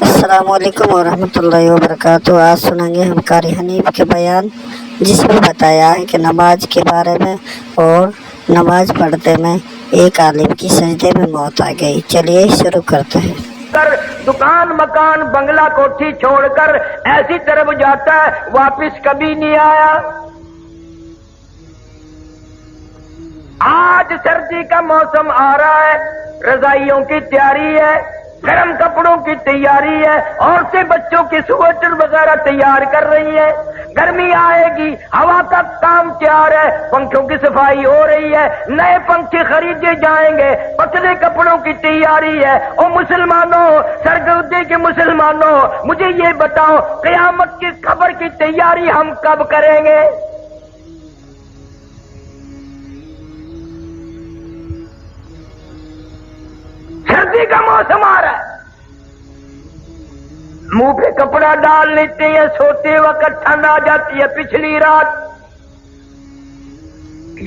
السلام علیکم ورحمۃ اللہ وبرکاتہ۔ آج سنیں گے ہم قاری حنیف کے بیان، جس میں بتایا ہے کہ نماز کے بارے میں اور نماز پڑھتے میں ایک عالم کی سجدے میں موت آ گئی۔ چلیے شروع کرتے ہیں۔ دکان مکان بنگلہ کوٹھی چھوڑ کر ایسی طرف جاتا ہے، واپس کبھی نہیں آیا۔ آج سردی کا موسم آ رہا ہے، رضائیوں کی تیاری ہے، گرم کپڑوں کی تیاری ہے، عورتیں بچوں کی سویٹر وغیرہ تیار کر رہی ہیں۔ گرمی آئے گی، ہوا کا کام تیار ہے، پنکھوں کی صفائی ہو رہی ہے، نئے پنکھے خریدے جائیں گے، پتلے کپڑوں کی تیاری ہے۔ او مسلمانوں، سرگودے کے مسلمانوں، مجھے یہ بتاؤ، قیامت کی خبر کی تیاری ہم کب کریں گے؟ سردی کا موسم آ رہا ہے، منہ پہ کپڑا ڈال لیتے ہیں، سوتے وقت ٹھنڈ آ جاتی ہے پچھلی رات۔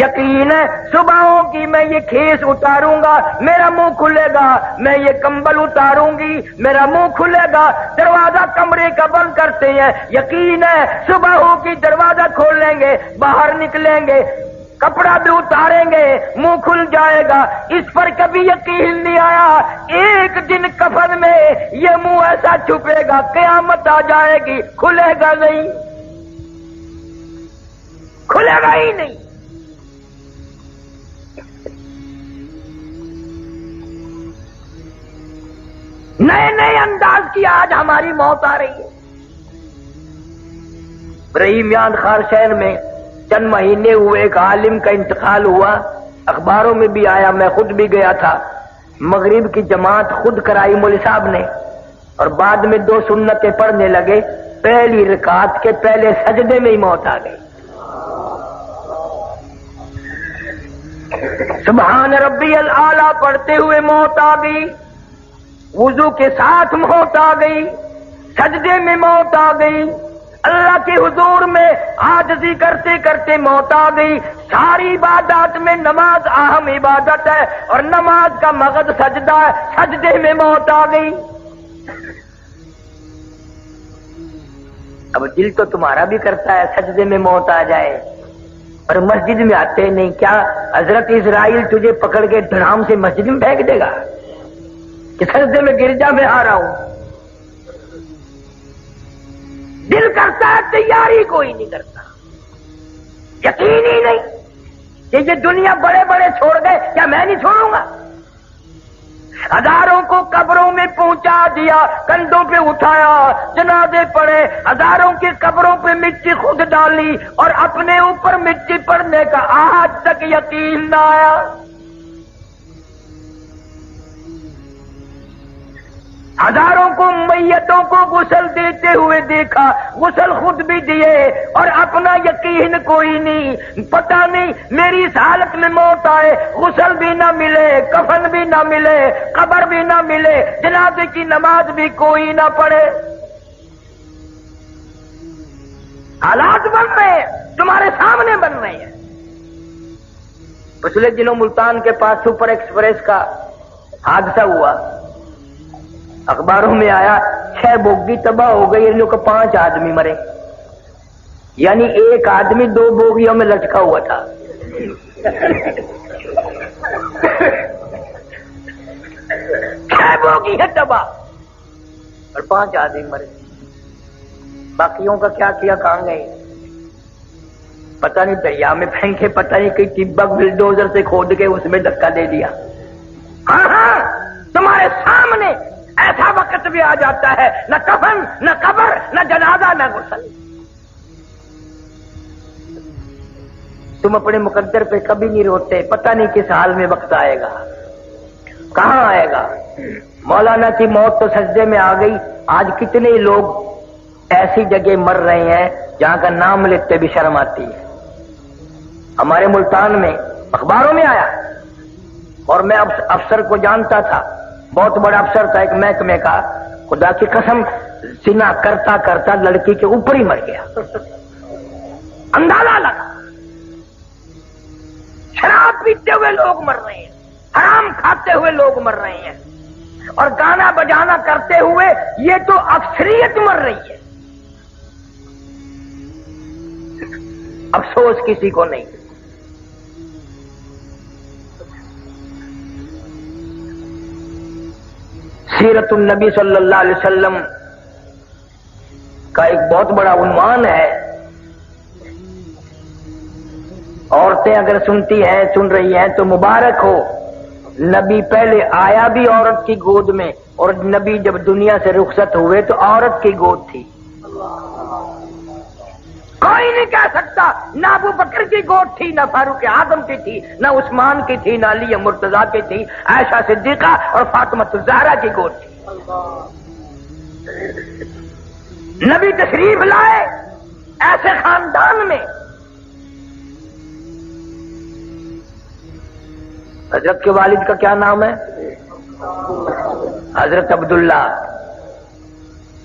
یقین ہے صبح ہوگی، میں یہ کھیس اتاروں گا، میرا منہ کھلے گا، میں یہ کمبل اتاروں گی، میرا منہ کھلے گا۔ دروازہ کمرے کا بند کرتے ہیں، یقین ہے صبح ہوگی، دروازہ کھول لیں گے، باہر نکلیں گے، کپڑا بھی اتاریں گے، منہ کھل جائے گا۔ اس پر کبھی یقین نہیں آیا، ایک دن کفن میں یہ منہ ایسا چھپے گا، قیامت آ جائے گی، کھلے گا نہیں، کھلے گا ہی نہیں۔ نئے نئے انداز کی آج ہماری موت آ رہی ہے۔ رحیمیان خار شہر میں چند مہینے ہوئے ایک عالم کا انتقال ہوا، اخباروں میں بھی آیا، میں خود بھی گیا تھا۔ مغرب کی جماعت خود کرائی مولوی صاحب نے، اور بعد میں 2 سنتیں پڑھنے لگے، پہلی رکعت کے پہلے سجدے میں ہی موت آ گئی۔ سبحان ربی الاعلی پڑھتے ہوئے موت آ گئی، وضو کے ساتھ موت آ گئی، سجدے میں موت آ گئی، اللہ کے حضور میں عاجزی کرتے کرتے موت آ گئی۔ ساری عبادات میں نماز اہم عبادت ہے، اور نماز کا مغز سجدہ ہے، سجدے میں موت آ گئی۔ اب دل تو تمہارا بھی کرتا ہے سجدے میں موت آ جائے، اور مسجد میں آتے نہیں۔ کیا حضرت اسرائیل تجھے پکڑ کے دھڑام سے مسجد میں پھینک دے گا کہ سجدے میں گرجا میں آ رہا ہوں؟ دل کرتا ہے، تیاری کوئی نہیں کرتا، یقین ہی نہیں کہ یہ دنیا بڑے بڑے چھوڑ گئے، کیا میں نہیں چھوڑوں گا؟ ہزاروں کو قبروں میں پہنچا دیا، کندھوں پہ اٹھایا، جنازے پڑے، ہزاروں کی قبروں پہ مٹی خود ڈالی، اور اپنے اوپر مٹی پڑنے کا آج تک یقین نہ آیا۔ ہزاروں کو میتوں کو غسل دیتے ہوئے دیکھا، غسل خود بھی دیے، اور اپنا یقین کوئی نہیں۔ پتہ نہیں میری اس حالت میں موت آئے، غسل بھی نہ ملے، کفن بھی نہ ملے، قبر بھی نہ ملے، جنازے کی نماز بھی کوئی نہ پڑھے۔ حالات بن رہے ہیں، تمہارے سامنے بن رہے ہیں۔ پچھلے دنوں ملتان کے پاس سپر ایکسپریس کا حادثہ ہوا، اخباروں میں آیا 6 بوگی تباہ ہو گئی، ان لوگوں کو 5 آدمی مرے، یعنی ایک آدمی 2 بوگیوں میں لٹکا ہوا تھا۔ 6 بوگی ہے تباہ اور 5 آدمی مرے، باقیوں کا کیا کیا، کہاں گئے پتہ نہیں، دریا میں پھینکے، پتہ نہیں کہ ٹبک بلڈوزر سے کھود کے اس میں دھکا دے دیا۔ ہاں ہاں، تمہارے سامنے ایسا وقت بھی آ جاتا ہے، نہ کفن، نہ قبر، نہ جنازہ، نہ غسل۔ تم اپنے مقدر پہ کبھی نہیں روتے، پتہ نہیں کس حال میں وقت آئے گا، کہاں آئے گا۔ مولانا کی موت تو سجدے میں آ گئی۔ آج کتنے لوگ ایسی جگہ مر رہے ہیں جہاں کا نام لیتے بھی شرم آتی ہے۔ ہمارے ملتان میں اخباروں میں آیا، اور میں افسر کو جانتا تھا، بہت بڑا افسر تھا ایک محکمے کا، خدا کی قسم زنا کرتا کرتا لڑکی کے اوپر ہی مر گیا، اندازہ لگا۔ شراب پیتے ہوئے لوگ مر رہے ہیں، حرام کھاتے ہوئے لوگ مر رہے ہیں، اور گانا بجانا کرتے ہوئے یہ تو اکثریت مر رہی ہے، افسوس کسی کو نہیں۔ سیرت النبی صلی اللہ علیہ وسلم کا ایک بہت بڑا عنوان ہے، عورتیں اگر سنتی ہیں، سن رہی ہیں تو مبارک ہو، نبی پہلے آیا بھی عورت کی گود میں، اور نبی جب دنیا سے رخصت ہوئے تو عورت کی گود تھی۔ کوئی نہیں کہہ سکتا نہ ابو بکر کی گود تھی، نہ فاروق اعظم کی تھی، نہ عثمان کی تھی، نہ علی مرتضیٰ کی تھی، عائشہ صدیقہ اور فاطمہ الزہرا کی گود تھی۔ نبی تشریف لائے ایسے خاندان میں، حضرت کے والد کا کیا نام ہے؟ حضرت عبداللہ۔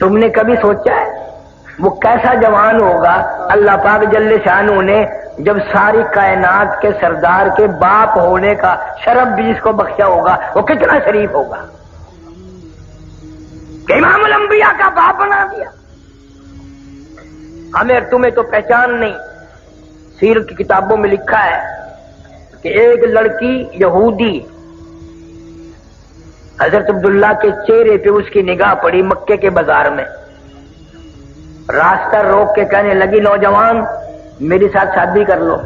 تم نے کبھی سوچا ہے وہ کیسا جوان ہوگا؟ اللہ پاک جل شانہ نے جب ساری کائنات کے سردار کے باپ ہونے کا شرف بھی اس کو بخشا ہوگا، وہ کتنا شریف ہوگا کہ امام الانبیاء کا باپ بنا دیا۔ ہمیں تمہیں تو پہچان نہیں، سیرت کی کتابوں میں لکھا ہے کہ ایک لڑکی یہودی حضرت عبداللہ کے چہرے پہ اس کی نگاہ پڑی مکے کے بازار میں، راستہ روک کے کہنے لگی نوجوان میرے ساتھ شادی کر لو۔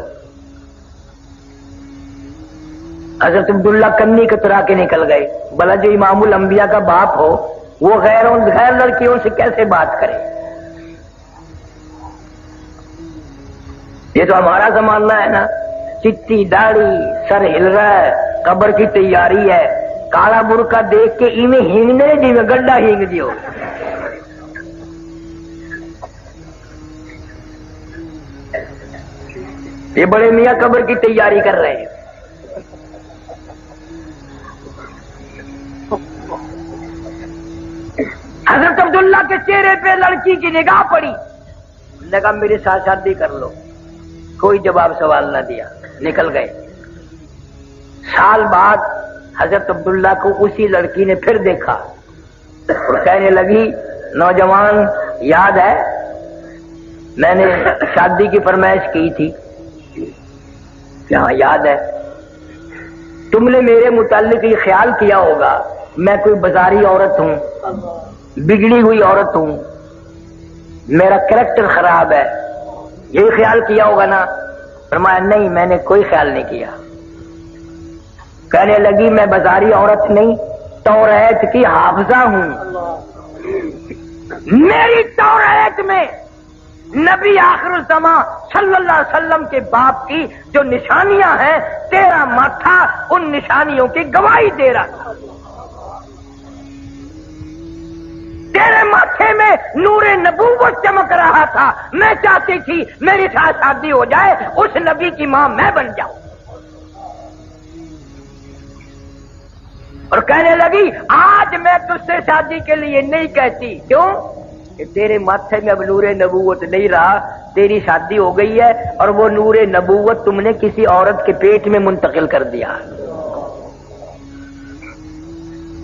حضرت عبداللہ کنی کترا کے نکل گئے، بھلا جو امام الانبیاء کا باپ ہو وہ غیر لڑکیوں سے کیسے بات کرے؟ یہ تو ہمارا زمانہ ہے نا، چٹی داڑھی، سر ہل رہا ہے، قبر کی تیاری ہے، کالا برقع دیکھ کے ایویں ہینگنے جی میں گڈا ہینگ دیو۔ یہ بڑے میاں قبر کی تیاری کر رہے ہیں۔ حضرت عبداللہ کے چہرے پہ لڑکی کی نگاہ پڑی، نے کہا میرے ساتھ شادی کر لو۔ کوئی جواب سوال نہ دیا، نکل گئے۔ سال بعد حضرت عبداللہ کو اسی لڑکی نے پھر دیکھا اور کہنے لگی نوجوان یاد ہے میں نے شادی کی فرمائش کی تھی؟ کیا یاد ہے؟ تم نے میرے متعلق یہ خیال کیا ہوگا میں کوئی بازاری عورت ہوں، بگڑی ہوئی عورت ہوں، میرا کریکٹر خراب ہے، یہی خیال کیا ہوگا نا؟ فرمایا نہیں میں نے کوئی خیال نہیں کیا۔ کہنے لگی میں بازاری عورت نہیں، توریت کی حافظہ ہوں، میری توریت میں نبی آخر الزمان صلی اللہ علیہ وسلم کے باپ کی جو نشانیاں ہیں، تیرا ماتھا ان نشانیوں کی گواہی دے رہا تھا۔ تیرے ماتھے میں نور نبوت چمک رہا تھا، میں چاہتی تھی میری ساتھ شادی ہو جائے، اس نبی کی ماں میں بن جاؤں۔ اور کہنے لگی آج میں تجھ سے شادی کے لیے نہیں کہتی، کیوں کہ تیرے ماتھے میں اب نور نبوت نہیں رہا، تیری شادی ہو گئی ہے اور وہ نور نبوت تم نے کسی عورت کے پیٹ میں منتقل کر دیا۔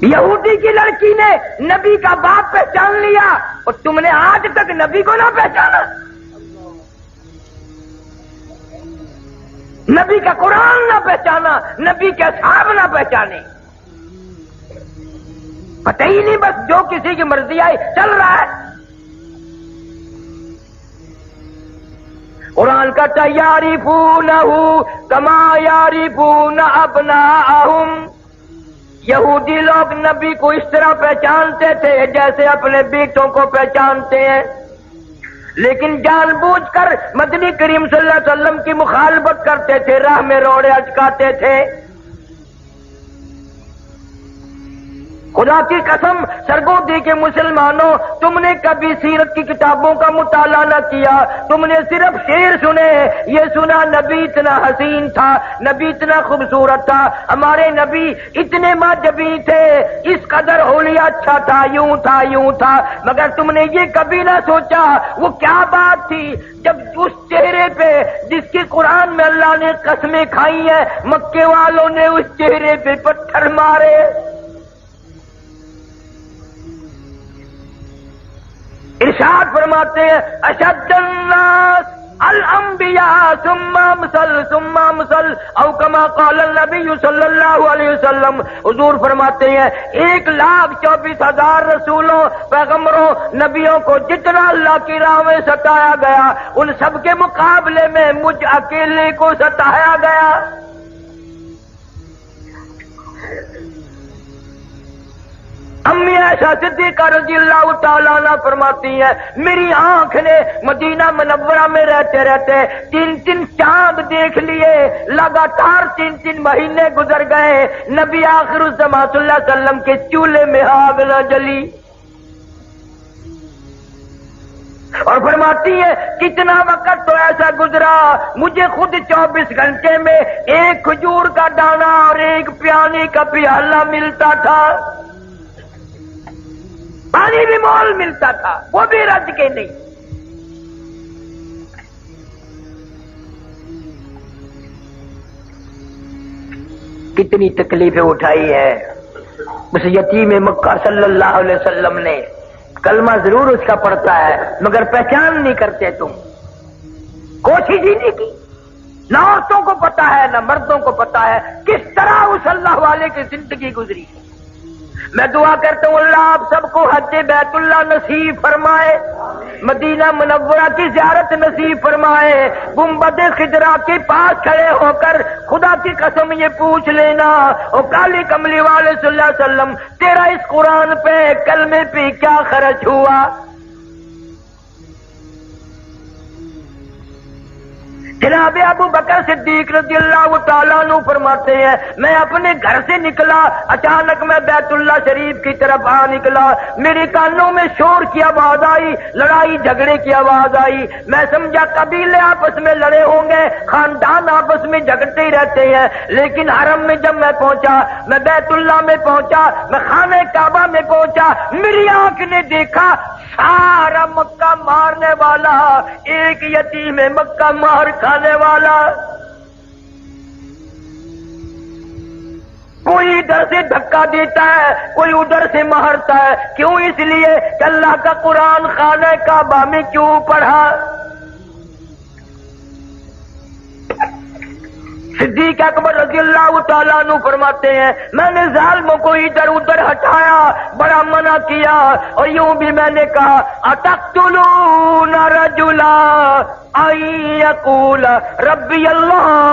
یہودی کی لڑکی نے نبی کا باپ پہچان لیا اور تم نے آج تک نبی کو نہ پہچانا، نبی کا قرآن نہ پہچانا، نبی کے اصحاب نہ پہچانے، پتہ ہی نہیں، بس جو کسی کی مرضی آئی چل رہا ہے۔ قرآن کا یعرفونہ کما یعرفون ابناءہم، یہودی لوگ نبی کو اس طرح پہچانتے تھے جیسے اپنے بیٹوں کو پہچانتے ہیں، لیکن جان بوجھ کر مدنی کریم صلی اللہ علیہ وسلم کی مخالفت کرتے تھے، راہ میں روڑے اٹکاتے تھے۔ خدا کی قسم سرگودی کے مسلمانوں، تم نے کبھی سیرت کی کتابوں کا مطالعہ نہ کیا، تم نے صرف شعر سنے، یہ سنا نبی اتنا حسین تھا، نبی اتنا خوبصورت تھا، ہمارے نبی اتنے ماجبی تھے، اس قدر حلیہ اچھا تھا، یوں تھا یوں تھا، مگر تم نے یہ کبھی نہ سوچا وہ کیا بات تھی جب اس چہرے پہ جس کی قرآن میں اللہ نے قسمیں کھائی ہیں، مکے والوں نے اس چہرے پہ پتھر مارے۔ ارشاد فرماتے ہیں اشد الناس الانبیاء ثم امثل ثم امثل او کما قال النبی صلی اللہ علیہ وسلم. حضور فرماتے ہیں 1,24,000 رسولوں پیغمبروں نبیوں کو جتنا اللہ کی راہ میں ستایا گیا ان سب کے مقابلے میں مجھ اکیلے کو ستایا گیا. امی عائشہ صدیقہ رضی اللہ تعالیٰ عنہ فرماتی ہیں میری آنکھ نے مدینہ منورہ میں رہتے رہتے 3 چاند دیکھ لیے، لگاتار 3 مہینے گزر گئے، نبی آخر الزمان صلی اللہ علیہ وسلم کے چولہے میں آگ نہ جلی. اور فرماتی ہے کتنا وقت تو ایسا گزرا مجھے خود 24 گھنٹے میں 1 کھجور کا دانہ اور 1 پیانے کا پیالہ ملتا تھا، پانی بھی مول ملتا تھا، وہ بھی رج کے نہیں. کتنی تکلیفیں اٹھائی ہے اس یتیم مکہ صلی اللہ علیہ وسلم نے. کلمہ ضرور اس کا پڑھتا ہے مگر پہچان نہیں کرتے تم، کوشش ہی نہیں کی. نہ عورتوں کو پتا ہے نہ مردوں کو پتا ہے کس طرح اس اللہ والے کی زندگی گزری. میں دعا کرتا ہوں اللہ آپ سب کو حج بیت اللہ نصیب فرمائے، مدینہ منورہ کی زیارت نصیب فرمائے. گنبد خضرا کے پاس کھڑے ہو کر خدا کی قسم یہ پوچھ لینا او کالی کملی والے صلی اللہ علیہ وسلم تیرا اس قرآن پہ کلمے پہ کیا خرچ ہوا؟ جناب ابو بکر صدیق رضی اللہ تعالیٰ عنہ فرماتے ہیں میں اپنے گھر سے نکلا، اچانک میں بیت اللہ شریف کی طرف نکلا، میرے کانوں میں شور کی آواز آئی، لڑائی جھگڑے کی آواز آئی. میں سمجھا قبیلے آپس میں لڑے ہوں گے، خاندان آپس میں جھگڑتے ہی رہتے ہیں. لیکن حرم میں جب میں پہنچا، میں بیت اللہ میں پہنچا، میں خانہ کعبہ میں پہنچا، میری آنکھ نے دیکھا سارا مکہ مارنے والا ایک یتیم مکہ مار کھانے والا. کوئی ادھر سے دھکا دیتا ہے، کوئی ادھر سے مارتا ہے. کیوں؟ اس لیے کہ اللہ کا قرآن خانہ کعبہ میں کیوں پڑھا. صدیق اکبر رضی اللہ تعالیٰ عنہ فرماتے ہیں میں نے ظالموں کو ادھر ادھر ہٹایا، بڑا منع کیا، اور یوں بھی میں نے کہا اتقتلون رجلا ان یقول ربی اللہ.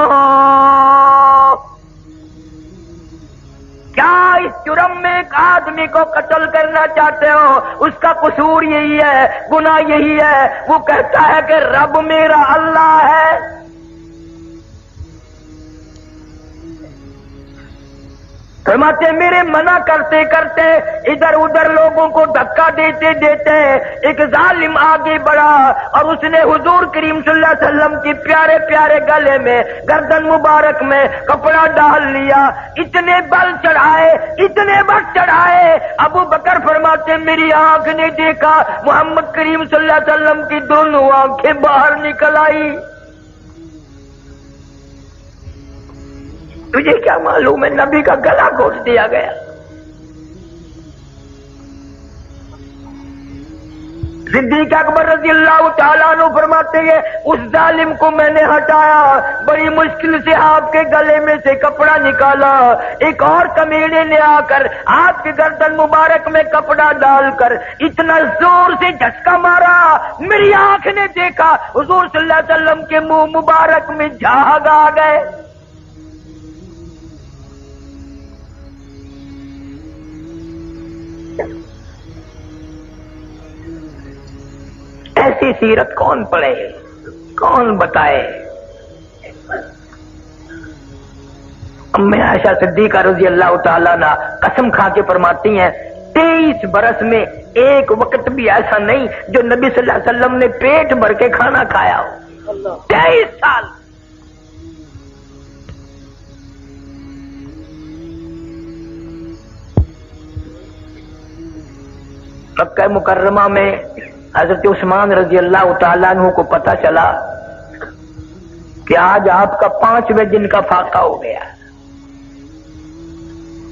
کیا اس جرم میں ایک آدمی کو قتل کرنا چاہتے ہو؟ اس کا قصور یہی ہے، گناہ یہی ہے، وہ کہتا ہے کہ رب میرا اللہ ہے. فرماتے میرے منع کرتے کرتے ادھر ادھر لوگوں کو دھکا دیتے دیتے ایک ظالم آگے بڑھا اور اس نے حضور کریم صلی اللہ علیہ وسلم کی پیارے پیارے گلے میں گردن مبارک میں کپڑا ڈال لیا. اتنے بل چڑھائے، اتنے بل چڑھائے. ابو بکر فرماتے میری آنکھ نے دیکھا محمد کریم صلی اللہ علیہ وسلم کی دونوں آنکھیں باہر نکل آئی. تجھے کیا معلوم ہے نبی کا گلا گھونٹ دیا گیا. صدیق اکبر رضی اللہ تعالیٰ عنہ فرماتے ہیں اس ظالم کو میں نے ہٹایا، بڑی مشکل سے آپ کے گلے میں سے کپڑا نکالا. ایک اور کمینے نے آ کر آپ کے گردن مبارک میں کپڑا ڈال کر اتنا زور سے جھٹکا مارا، میری آنکھ نے دیکھا حضور صلی اللہ علیہ وسلم کے منہ مبارک میں جھاگ آ گئے. ایسی سیرت کون پڑھے، کون بتائے؟ امی عائشہ صدیقہ رضی اللہ تعالیٰ عنہ قسم کھا کے فرماتی ہیں 23 برس میں ایک وقت بھی ایسا نہیں جو نبی صلی اللہ علیہ وسلم نے پیٹ بھر کے کھانا کھایا ہو. 23 سال. مکہ مکرمہ میں حضرت عثمان رضی اللہ تعالیٰ عنہ کو پتا چلا کہ آج آپ کا 5ویں دن کا فاقہ ہو گیا.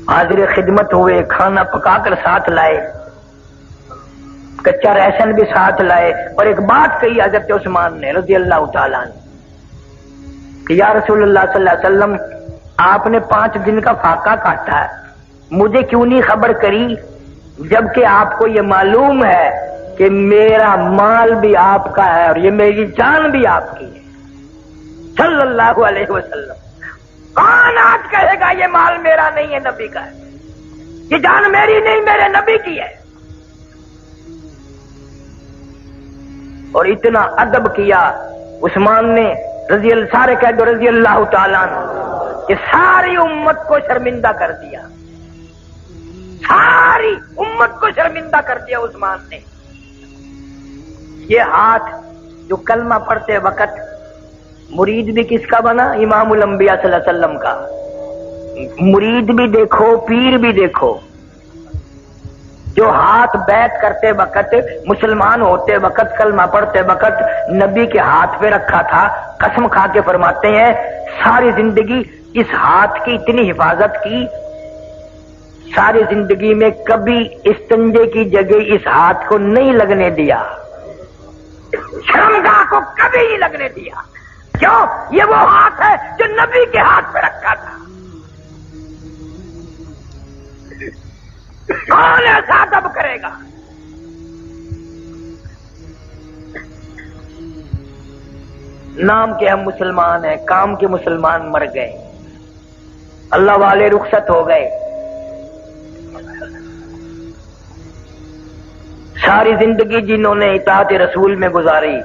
حاضر خدمت ہوئے، کھانا پکا کر ساتھ لائے. कच्चा राशन भी साथ लाए। और एक बात कही हजरत उस्मान ने रजी अल्लाह तआला अन्हु कि या रसूलुल्लाह सल्लल्लाहु अलैहि वसल्लम, आपने 5 दिन का फाका काटा है, मुझे क्यों नहीं खबर करी, जबकि आपको ये मालूम है कि मेरा माल भी आपका है और ये मेरी जान भी आपकी है सल्लल्लाहु अलैहि वसल्लम। कौन आज कहेगा ये माल मेरा नहीं है, नबी का है, ये जान मेरी नहीं मेरे नबी की है। और इतना अदब किया उस्मान ने सारे कह दो रजी अल्लाह तआला अन्हु कि सारी उम्मत को शर्मिंदा कर दिया, सारी उम्मत को शर्मिंदा कर दिया उस्मान ने। ये हाथ जो कलमा पढ़ते वक्त मुरीद भी किसका बना, इमामुल अंबिया सल्लल्लाहु अलैहि वसल्लम का। मुरीद भी देखो, पीर भी देखो, जो हाथ बैत करते वक्त, मुसलमान होते वक्त, कलमा पढ़ते वक्त नबी के हाथ पे रखा था, कसम खा के फरमाते हैं सारी जिंदगी इस हाथ की इतनी हिफाजत की, सारी जिंदगी में कभी इस्तंजे की जगह इस हाथ को नहीं लगने दिया, शर्मगाह को कभी नहीं लगने दिया। क्यों? ये वो हाथ है जो नबी के हाथ पे रखा था। कौन ऐसा अदब करेगा? नाम के हम मुसलमान हैं, काम के मुसलमान मर गए, अल्लाह वाले रुखसत हो गए। सारी जिंदगी जिन्होंने इताअत रसूल में गुजारी,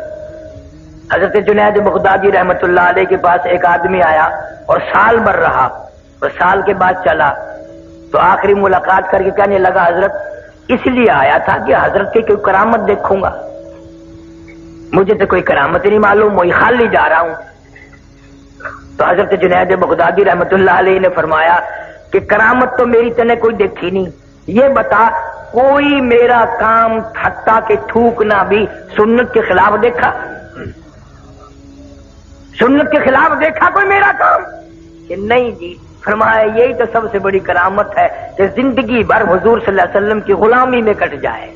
हजरत जुनैद बगदादी रहमतुल्लाह अलैह के पास एक आदमी आया और साल भर रहा और साल के बाद चला, तो आखिरी मुलाकात करके कहने लगा, हजरत इसलिए आया था कि हजरत की कोई करामत देखूंगा, मुझे तो कोई करामत नहीं मालूम, मैं खाली जा रहा हूं। तो हजरत जुनैद बगदादी रहमतुल्लाह अलैह ने फरमाया कि करामत तो मेरी तने कोई देखी नहीं, ये बता कोई मेरा काम हत्ता के थूकना भी सुन्नत के खिलाफ देखा, सुन्नत के खिलाफ देखा कोई मेरा काम? कि नहीं जी। फरमाया यही तो सबसे बड़ी करामत है कि जिंदगी भर हुजूर सल्लल्लाहु अलैहि वसल्लम की गुलामी में कट जाए।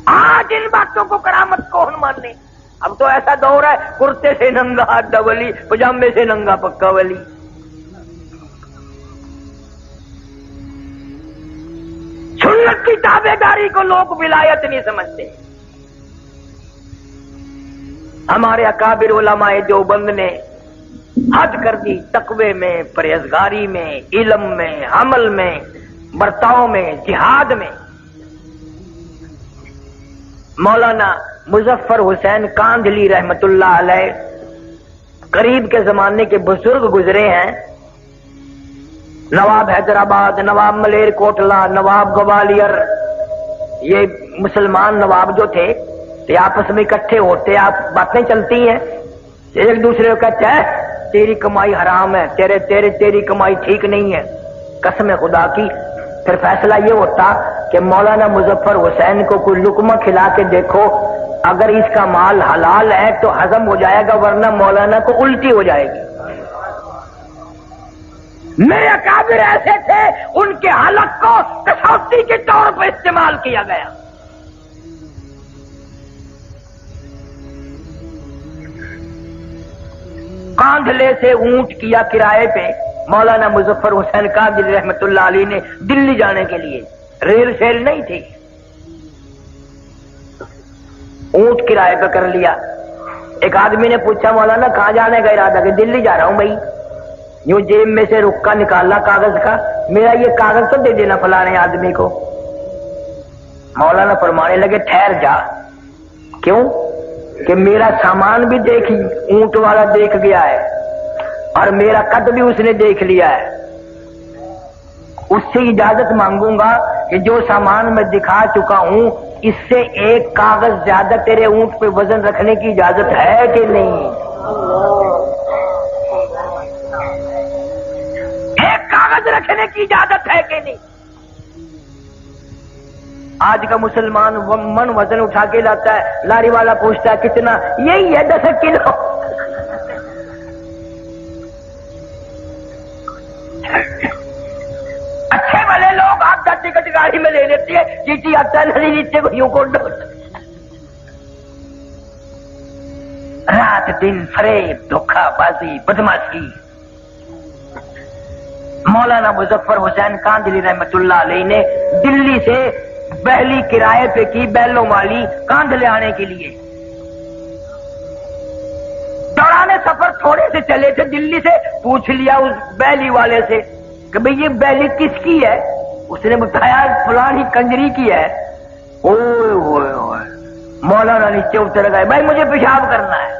आज इन बातों को करामत कौन माने? अब तो ऐसा दौर है कुर्ते से नंगा अड्डा वली, पजामे से नंगा पक्का वली। सुन्नत की ताबेदारी को लोग विलायत नहीं समझते। हमारे अकाबिर उलमाए देवबंद ने हद कर दी तकवे में, परहेजगारी में, इल्म में, अमल में, बर्ताव में, जिहाद में। मौलाना मुजफ्फर हुसैन कांधली रहमतुल्लाह अलैह करीब के जमाने के बुजुर्ग गुजरे हैं। नवाब हैदराबाद, नवाब मलेर कोटला, नवाब ग्वालियर, ये मुसलमान नवाब जो थे ये आपस में इकट्ठे होते, आप बातें चलती हैं, एक दूसरे को कहते हैं तेरी कमाई हराम है, तेरी कमाई ठीक नहीं है, कसम खुदा की। फिर फैसला ये होता कि मौलाना मुजफ्फर हुसैन को कोई लुकमा खिला के देखो, अगर इसका माल हलाल है तो हजम हो जाएगा, वरना मौलाना को उल्टी हो जाएगी। मेरे अकाबिर ऐसे थे, उनके हलक को कसौटी के तौर पर इस्तेमाल किया गया। कांधले से ऊंट किया किराए पे मौलाना मुजफ्फर हुसैन कादरी रहमतुल्लाह अलैह ने दिल्ली जाने के लिए। रेल शेल नहीं थी, ऊंट किराए पे कर लिया। एक आदमी ने पूछा मौलाना कहां जाने का इरादा? कि दिल्ली जा रहा हूं भाई। यूं जेब में से रुक्का निकाला कागज का, मेरा ये कागज तो दे देना फलाने आदमी को। मौलाना फरमाने लगे ठहर जा। क्यों? कि मेरा सामान भी देख, ऊंट वाला देख गया है और मेरा कद भी उसने देख लिया है, उससे इजाजत मांगूंगा कि जो सामान मैं दिखा चुका हूं इससे एक कागज ज्यादा तेरे ऊंट पे वजन रखने की इजाजत है कि नहीं? एक कागज रखने की इजाजत है कि नहीं? आज का मुसलमान मन वजन उठा के लाता है, लारी वाला पूछता है कितना? यही है 10 किलो। अच्छे वाले लोग आपका टिकट गाड़ी में ले लेते हैं, चीटी आता है नीचे को यूं को रात दिन फरेब धोखाबाजी बदमाशी। मौलाना मुजफ्फर हुसैन कांदली रहमतुल्लाह अलैह ने दिल्ली से बैली किराए पे की, बैलों वाली कांदले आने के लिए। दौराने सफर थोड़े से चले थे दिल्ली से, पूछ लिया उस बैली वाले से कि भाई ये बैली किसकी है? उसने बताया फलानी कंजरी की है। ओए ओए ओए, मौलाना नीचे उतर गए, भाई मुझे पेशाब करना है।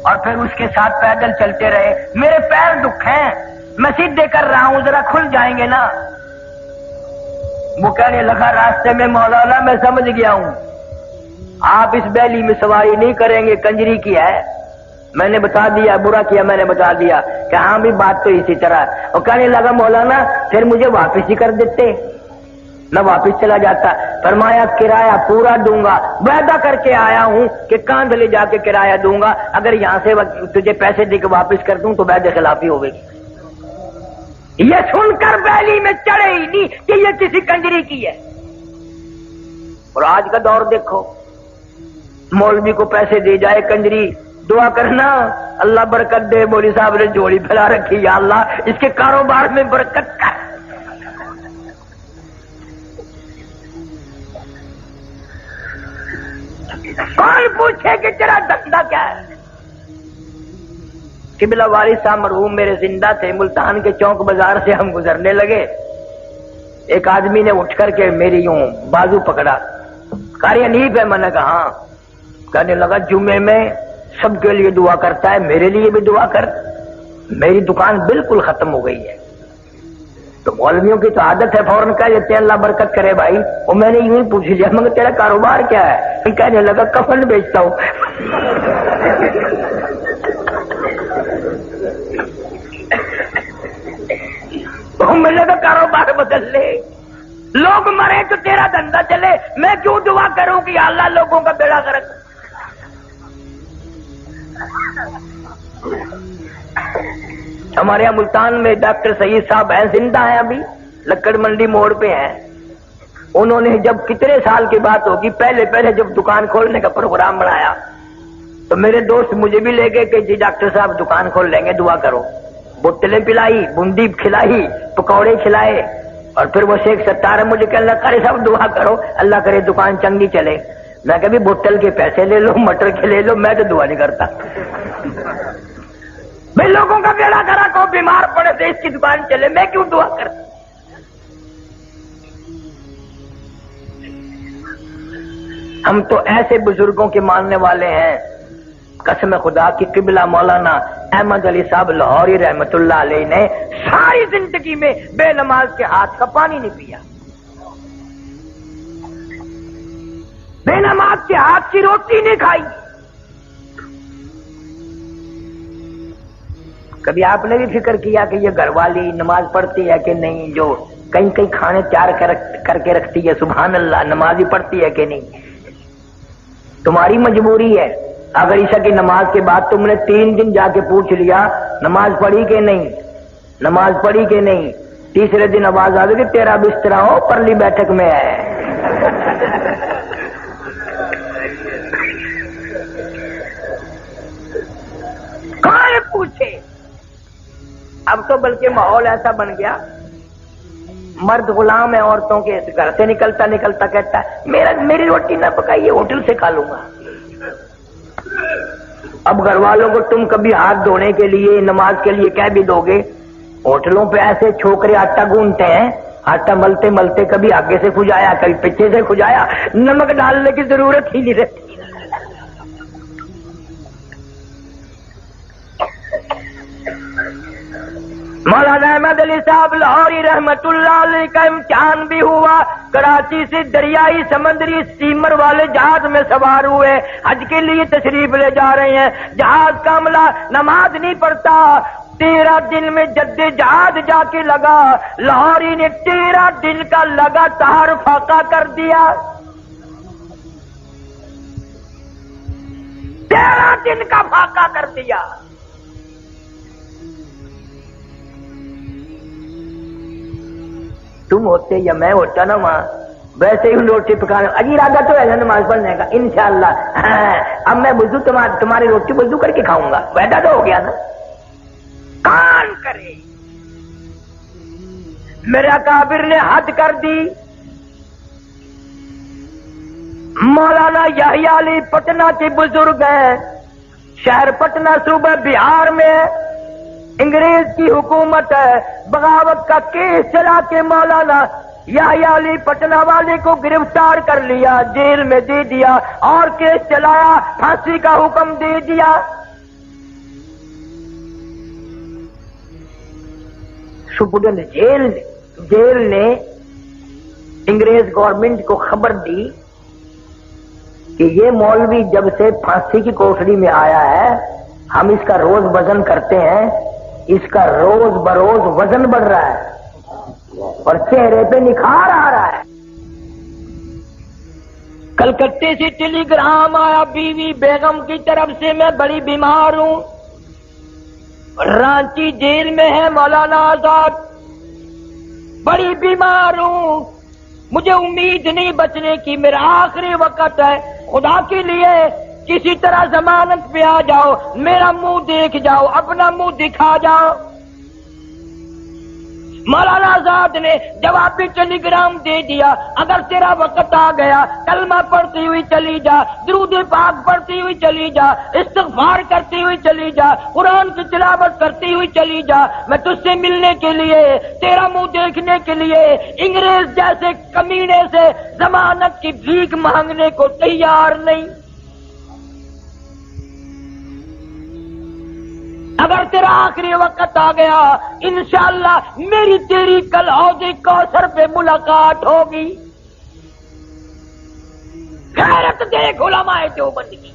और फिर उसके साथ पैदल चलते रहे। मेरे पैर दुख हैं, मैं सीधे कर रहा हूं, जरा खुल जाएंगे ना। वो कहने लगा रास्ते में, मौलाना मैं समझ गया हूं, आप इस बैली में सवारी नहीं करेंगे, कंजरी की है। मैंने बता दिया, बुरा किया मैंने बता दिया कि हाँ भी बात तो इसी तरह। और कहने लगा मौलाना फिर मुझे वापस ही कर देते, मैं वापस चला जाता। फरमाया किराया पूरा दूंगा, वादा करके आया हूं कि कांध ले जाके किराया दूंगा, अगर यहां से तुझे पैसे दे के वापस कर दूं तो वादे खिलाफी होगी। ये सुनकर बैली में चढ़े ही नहीं कि ये किसी कंजरी की है। और आज का दौर देखो, मौलवी को पैसे दे जाए कंजरी, दुआ करना अल्लाह बरकत दे। मौलवी साहब ने जोड़ी फैला रखी, या अल्लाह इसके कारोबार में बरकत कर। कौन पूछे कि तेरा धंधा क्या है? किबला वारिस साहब मरहूम मेरे जिंदा थे, मुल्तान के चौक बाजार से हम गुजरने लगे। एक आदमी ने उठ करके मेरी यूं बाजू पकड़ा, कारी हनीफ है? मैंने कहा हाँ। कहने लगा जुम्मे में सबके लिए दुआ करता है, मेरे लिए भी दुआ कर, मेरी दुकान बिल्कुल खत्म हो गई है। तो मौलवियों की तो आदत है फौरन कह देते हैं अल्लाह बरकत करे भाई। और मैंने यूं ही पूछ लिया, मगर तेरा कारोबार क्या है? कहने लगा कफन बेचता हूं। मैंने लगा कारोबार बदल ले, लोग मरे तो तेरा धंधा चले, मैं क्यों दुआ करूं कि अल्लाह लोगों का बेड़ा गर्क। हमारे यहाँ मुल्तान में डॉक्टर सईद साहब हैं, जिंदा हैं अभी, लक्कड़ मंडी मोड़ पे हैं। उन्होंने जब कितने साल की बात होगी, पहले पहले जब दुकान खोलने का प्रोग्राम बनाया तो मेरे दोस्त मुझे भी ले गए कि जी डॉक्टर साहब दुकान खोल लेंगे, दुआ करो। बोतलें पिलाई, बूंदी खिलाई, पकौड़े खिलाए। और फिर वो शेख सत्तार मुझे कहने लगा अरे साहब दुआ करो अल्लाह करे दुकान चंगी चले। मैं कभी बोतल के पैसे ले लो, मटर के ले लो, मैं तो दुआ नहीं करता। भाई लोगों का बेड़ा करा को बीमार पड़े तो इसकी दुकान चले, मैं क्यों दुआ करता? हम तो ऐसे बुजुर्गों के मानने वाले हैं, कसम खुदा की किबला मौलाना अहमद अली साहब लाहौरी रहमतुल्लाह अलैह ने सारी जिंदगी में बेनमाज के हाथ का पानी नहीं पिया, बेनमाज के हाथ की रोटी नहीं खाई। कभी आपने भी फिक्र किया कि ये घरवाली नमाज पढ़ती है कि नहीं, जो कहीं कहीं खाने तैयार करके रखती है, सुभान अल्लाह, नमाज ही पढ़ती है कि नहीं? तुम्हारी मजबूरी है। अगर ईशा की नमाज के बाद तुमने 3 दिन जाके पूछ लिया नमाज पढ़ी कि नहीं, नमाज पढ़ी कि नहीं, तीसरे दिन आवाज आ गई कि तेरा बिस्तरा हो परली बैठक में है। कौन पूछे? अब तो बल्कि माहौल ऐसा बन गया, मर्द गुलाम है औरतों के। घर से निकलता निकलता कहता है मेरी रोटी ना पकाइए, होटल से खा लूंगा। अब घर वालों को तुम कभी हाथ धोने के लिए, नमाज के लिए कह भी दोगे, होटलों पे ऐसे छोकरे आटा गूंथते हैं, आटा मलते मलते कभी आगे से खुजाया कभी पीछे से खुजाया, नमक डालने की जरूरत ही नहीं रहती। मौलाना अहमद अली साहब लाहौरी रहमतुल्लाह अलैह का इम्तिहान भी हुआ। कराची से दरियाई समंदरी स्टीमर वाले जहाज में सवार हुए, हज के लिए तशरीफ ले जा रहे हैं। जहाज का अमला नमाज नहीं पढ़ता, 13 दिन में जद्दे जहाज जाके लगा। लाहौरी ने 13 दिन का लगातार फाका कर दिया। 13 दिन का फाका कर दिया। तुम होते या मैं होता ना वहां, वैसे ही रोटी पकाने अजी इरादा तो है नमाज पढ़ने का इंशाअल्लाह। अब मैं वुजू तुम्हारी रोटी वुजू करके खाऊंगा, वादा तो हो गया ना। कान करे, मेरा काबिर ने हद कर दी। मौलाना याहिया अली पटना के बुजुर्ग हैं, शहर पटना सूबे बिहार में है, अंग्रेज की हुकूमत है। बगावत का केस चला के मौलाना याहिया अली पटना वाले को गिरफ्तार कर लिया, जेल में दे दिया और केस चलाया, फांसी का हुक्म दे दिया। सुपुर्द जेल ने अंग्रेज गवर्नमेंट को खबर दी कि ये मौलवी जब से फांसी की कोठरी में आया है, हम इसका रोज वजन करते हैं, इसका रोज बरोज वजन बढ़ रहा है और चेहरे पे निखार आ रहा है। कलकत्ते से टेलीग्राम आया बीवी बेगम की तरफ से, मैं बड़ी बीमार हूं, रांची जेल में है मौलाना आजाद, बड़ी बीमार हूं, मुझे उम्मीद नहीं बचने की, मेरा आखिरी वक्त है, खुदा के लिए किसी तरह जमानत पे आ जाओ, मेरा मुंह देख जाओ, अपना मुंह दिखा जाओ। मौलाना आजाद ने जवाबी टेलीग्राम दे दिया, अगर तेरा वक्त आ गया कलमा पढ़ती हुई चली जा, दुरूद पाक पढ़ती हुई चली जा, इस्तिग़फ़ार करती हुई चली जा, कुरान की तिलावत करती हुई चली जा, मैं तुझसे मिलने के लिए, तेरा मुंह देखने के लिए अंग्रेज जैसे कमीने से जमानत की भीख मांगने को तैयार नहीं। अगर तेरा आखिरी वक्त आ गया, इंशाअल्लाह मेरी तेरी कल हौज़े कौसर पे मुलाकात होगी। गैरत देख उलमाए देवबंद की।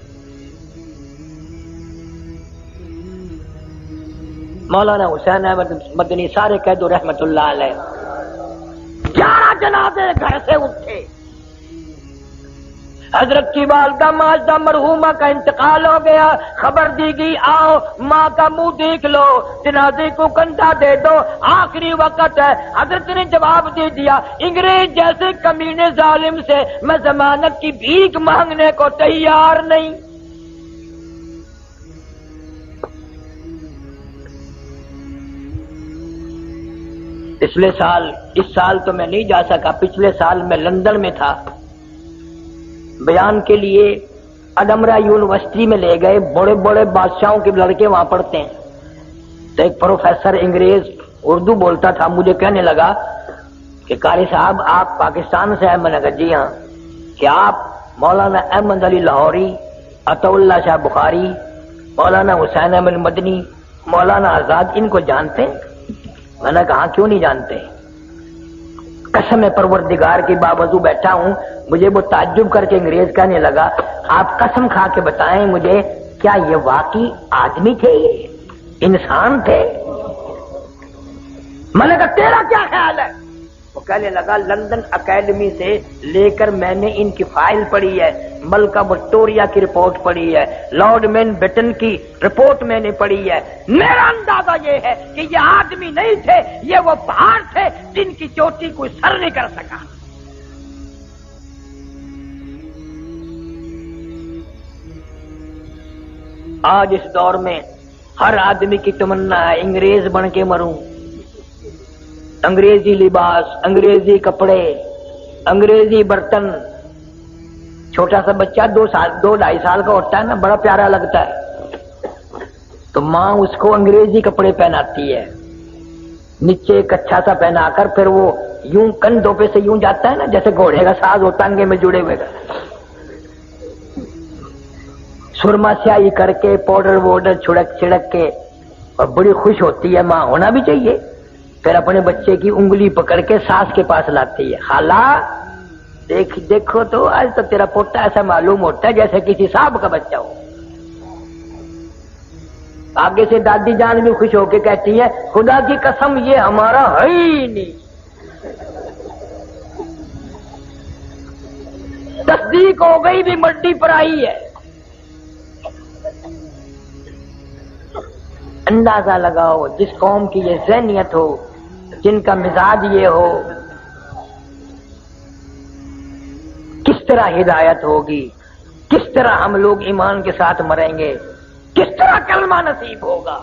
मौलाना हुसैन अहमद मदनी सारे कह दो रहमतुल्लाह अलैह। 11 जनाजे घर से उठे, हजरत की वालदा माजदा मरहूमा का इंतकाल हो गया, खबर दी गई आओ माँ का मुंह देख लो, जनाजे को कंधा दे दो, आखिरी वक्त है। हजरत ने जवाब दे दिया, अंग्रेज जैसे कमीने जालिम से मैं जमानत की भीख मांगने को तैयार नहीं। पिछले साल, इस साल तो मैं नहीं जा सका, पिछले साल मैं लंदन में था, बयान के लिए अडमरा यूनिवर्सिटी में ले गए, बड़े बड़े बादशाहों के लड़के वहां पढ़ते हैं। तो एक प्रोफेसर अंग्रेज उर्दू बोलता था, मुझे कहने लगा कि कारी साहब आप पाकिस्तान से हैं? मैंने कहा जी हाँ। कि आप मौलाना अहमद अली लाहौरी, अतउल्लाह शाह बुखारी, मौलाना हुसैन अहमद मदनी, मौलाना आजाद इनको जानते हैं? मैंने कहा क्यों नहीं जानते। कसम परवरदिगार की बावजू बैठा हूं, मुझे वो ताज्जुब करके अंग्रेज कहने लगा, आप कसम खा के बताएं मुझे, क्या ये वाकई आदमी थे, ये इंसान थे? मैंने कहा तेरा क्या ख्याल है? वो कहने लगा लंदन अकेडमी से लेकर मैंने इनकी फाइल पढ़ी है, मलका विक्टोरिया की रिपोर्ट पढ़ी है, लॉर्ड माउंटबेटन की रिपोर्ट मैंने पढ़ी है। मेरा अंदाजा ये है कि ये आदमी नहीं थे, ये वो पहाड़ थे जिनकी चोटी कोई सर नहीं कर सका। आज इस दौर में हर आदमी की तमन्ना है अंग्रेज बन के मरूं, अंग्रेजी लिबास, अंग्रेजी कपड़े, अंग्रेजी बर्तन। छोटा सा बच्चा 2-2.5 साल का होता है ना, बड़ा प्यारा लगता है, तो माँ उसको अंग्रेजी कपड़े पहनाती है, नीचे एक अच्छा सा पहनाकर, फिर वो यूं कंधों पे से यूं जाता है ना, जैसे घोड़े का साज होता है अंगे में जुड़े हुए का, सुरमा स्याही करके, पाउडर वोडर छिड़क के, और बड़ी खुश होती है माँ, होना भी चाहिए। फिर अपने बच्चे की उंगली पकड़ के सास के पास लाती है, खाला देखो तो आज तो तेरा पोता ऐसा मालूम होता है जैसे किसी सांप का बच्चा हो। आगे से दादी जान भी खुश होके कहती है, खुदा की कसम ये हमारा है ही नहीं। तस्दीक हो गई भी मड्डी पर आई है। अंदाजा लगाओ, जिस कौम की ये ज़हनियत हो, जिनका मिजाज ये हो, طرح ہدایت ہوگی، کس طرح ہم لوگ ایمان کے ساتھ مریں گے، کس طرح کلمہ نصیب ہوگا۔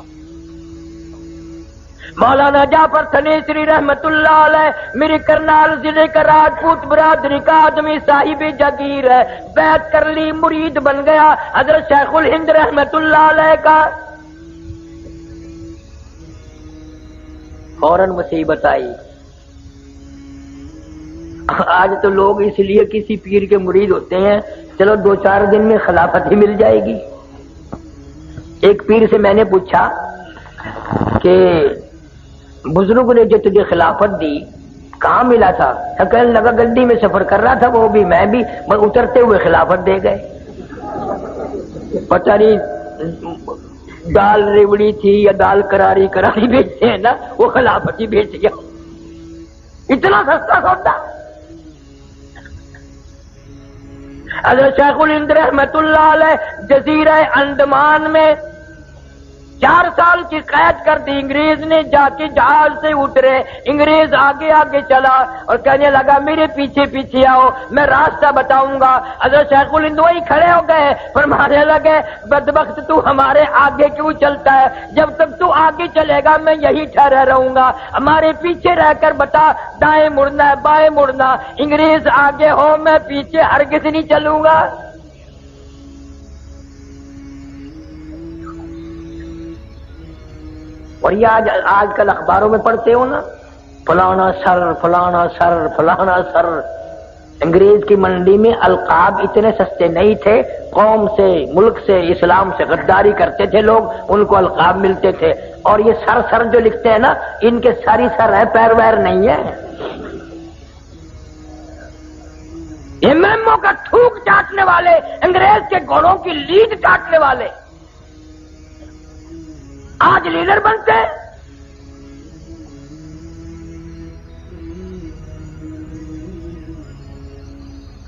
مولانا جعفر تھنیسری رحمت اللہ علیہ میری کرنال ضلع کا راجپوت برادری کا آدمی صاحب جگیر ہے، بیعت کر لی، مرید بن گیا حضرت شیخ الہند رحمت اللہ علیہ کا۔ فوراً مصیبت آئی۔ آج تو لوگ اس لیے کسی پیر کے مرید ہوتے ہیں چلو 2-4 دن میں خلافت ہی مل جائے گی۔ ایک پیر سے میں نے پوچھا کہ بزرگ نے جو تجھے خلافت دی کہاں ملا تھا؟ کہنے لگا گڈی میں سفر کر رہا تھا، وہ بھی میں بھی، اترتے ہوئے خلافت دے گئے۔ پتہ نہیں دال ریوڑی تھی یا دال کراری بیچتے ہیں نا، وہ خلافت ہی بیچ گیا۔ اتنا سستا سودا۔ حضرت شیخ الہند رحمت اللہ علیہ جزیرہ انڈمان میں 4 سال کی قید کر دی انگریز نے، جا کے جہاز سے اترے، انگریز آگے آگے چلا اور کہنے لگا میرے پیچھے پیچھے آؤ، میں راستہ بتاؤں گا۔ حضرت شیخ الہند وہی کھڑے ہو گئے، فرمانے لگے بدبخت تو ہمارے آگے کیوں چلتا ہے؟ جب تک تو آگے چلے گا میں یہی ٹھہرا رہوں گا، ہمارے پیچھے رہ کر بتا دائیں مڑنا ہے بائیں مڑنا، انگریز آگے ہو میں پیچھے ہرگز نہیں چلوں گا۔ اور یہ آج کل اخباروں میں پڑھتے ہو نا، فلانا سر فلانا سر فلانا سر۔ انگریز کی منڈی میں القاب اتنے سستے نہیں تھے، قوم سے ملک سے اسلام سے غداری کرتے تھے لوگ، ان کو القاب ملتے تھے۔ اور یہ سر سر جو لکھتے ہیں نا، ان کے ساری سر ہے، پیر ویر نہیں ہے۔ یہ میموں کا تھوک چاٹنے والے، انگریز کے گھوڑوں کی لیڈ چاٹنے والے آج لیڈر بنتے ہیں۔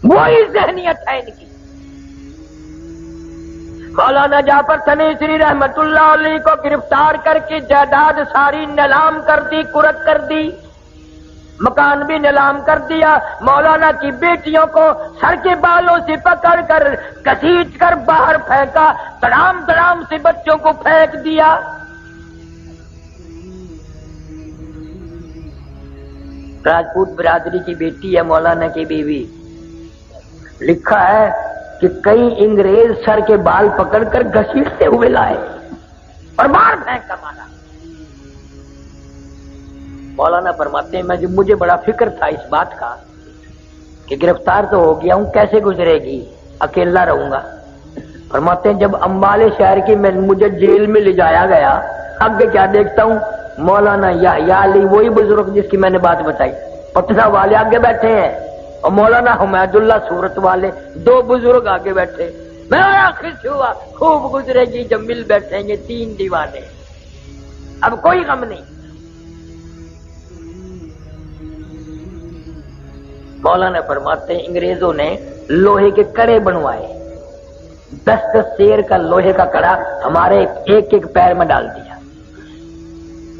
وہی ذہنیت ہے ان کی۔ مولانا جعفر تھنیسری رحمت اللہ علیہ کو گرفتار کر کے جائیداد ساری نیلام کر دی، قرق کر دی، مکان بھی نیلام کر دیا۔ مولانا کی بیٹیوں کو سر کے بالوں سے پکڑ کر گھسیٹ کر باہر پھینکا، دڑام دڑام سے بچوں کو پھینک دیا۔ راجپوت برادری کی بیٹی ہے مولانا کی بیوی، لکھا ہے کہ کئی انگریز سر کے بال پکڑ کر گھسیٹتے ہوئے لائے اور باہر پھینک کر مارا۔ مولانا فرماتے ہیں مجھے بڑا فکر تھا اس بات کا کہ گرفتار تو ہو گیا ہوں، کیسے گزرے گی، اکیلا رہوں گا۔ فرماتے ہیں جب امبالے شہر کی مجھے جیل میں لے جایا گیا، آگے کیا دیکھتا ہوں، مولانا یا علی وہی بزرگ جس کی میں نے بات بتائی، پٹنہ والے آگے بیٹھے ہیں اور مولانا حمید اللہ صورت والے، 2 بزرگ آگے بیٹھے۔ میں خوش ہوا، خوب گزرے گی جب مل بیٹھیں گے 3 دیوانے، اب کوئی غم نہیں۔ مولانا فرماتے ہیں انگریزوں نے لوہے کے کڑے بنوائے، 10 سیر کا لوہے کا کڑا ہمارے ایک ایک پیر میں ڈال دیا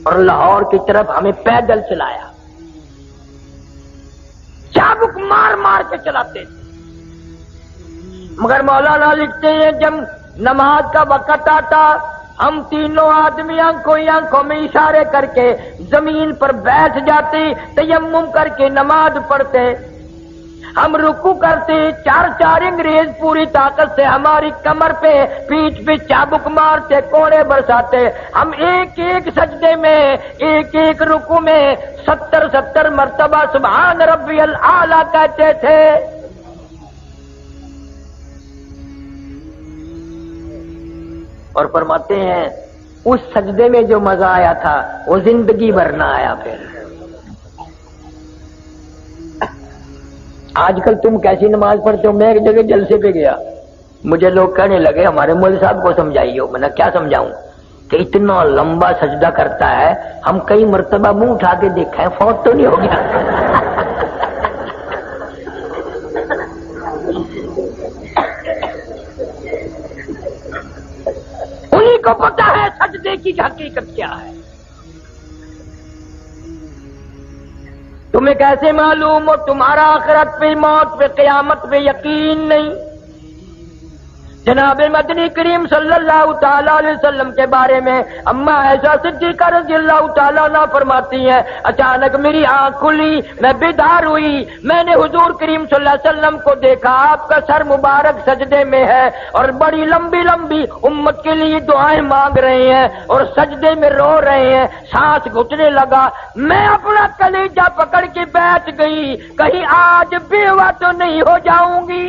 اور لاہور کی طرف ہمیں پیدل چلایا، چابک مار مار کے چلاتے تھے۔ مگر مولانا لکھتے ہیں جب نماز کا وقت آتا ہم تینوں آدمی آنکھوں میں اشارے کر کے زمین پر بیٹھ جاتے، تیمم کر کے نماز پڑھتے، ہم رکوع کرتے، 4 انگریز پوری طاقت سے ہماری کمر پہ پیٹھ پہ چابک مارتے، کوڑے برساتے، ہم ایک ایک سجدے میں ایک ایک رکوع میں 70 مرتبہ سبحان ربی الاعلی کہتے تھے۔ اور فرماتے ہیں اس سجدے میں جو مزہ آیا تھا وہ زندگی بھر نہ آیا۔ پھر آج کل تم کیسی نماز پڑھتے ہو؟ میں ایک جگہ جلسے پہ گیا، مجھے لوگ کہنے لگے ہمارے مولوی صاحب کو سمجھائیے، میں نے کیا سمجھاؤں کہ اتنا لمبا سجدہ کرتا ہے، ہم کئی مرتبہ منہ اٹھا کے دیکھا ہے، فوت تو نہیں ہو گیا؟ انہیں کو پتا ہے سجدے کی حقیقت کیا ہے۔ تمہیں کیسے معلوم ہو تمہارا آخرت پہ، موت پہ، قیامت پہ یقین نہیں؟ جناب مدنی کریم صلی اللہ تعالی علیہ وسلم کے بارے میں اما عائشہ صدیقہ رضی اللہ تعالیٰ عنہ فرماتی ہیں، اچانک میری آنکھ کھلی، میں بیدار ہوئی، میں نے حضور کریم صلی اللہ علیہ وسلم کو دیکھا، آپ کا سر مبارک سجدے میں ہے اور بڑی لمبی لمبی امت کے لیے دعائیں مانگ رہے ہیں اور سجدے میں رو رہے ہیں، سانس گھٹنے لگا، میں اپنا کلیجہ پکڑ کے بیٹھ گئی، کہیں آج بیوہ تو نہیں ہو جاؤں گی۔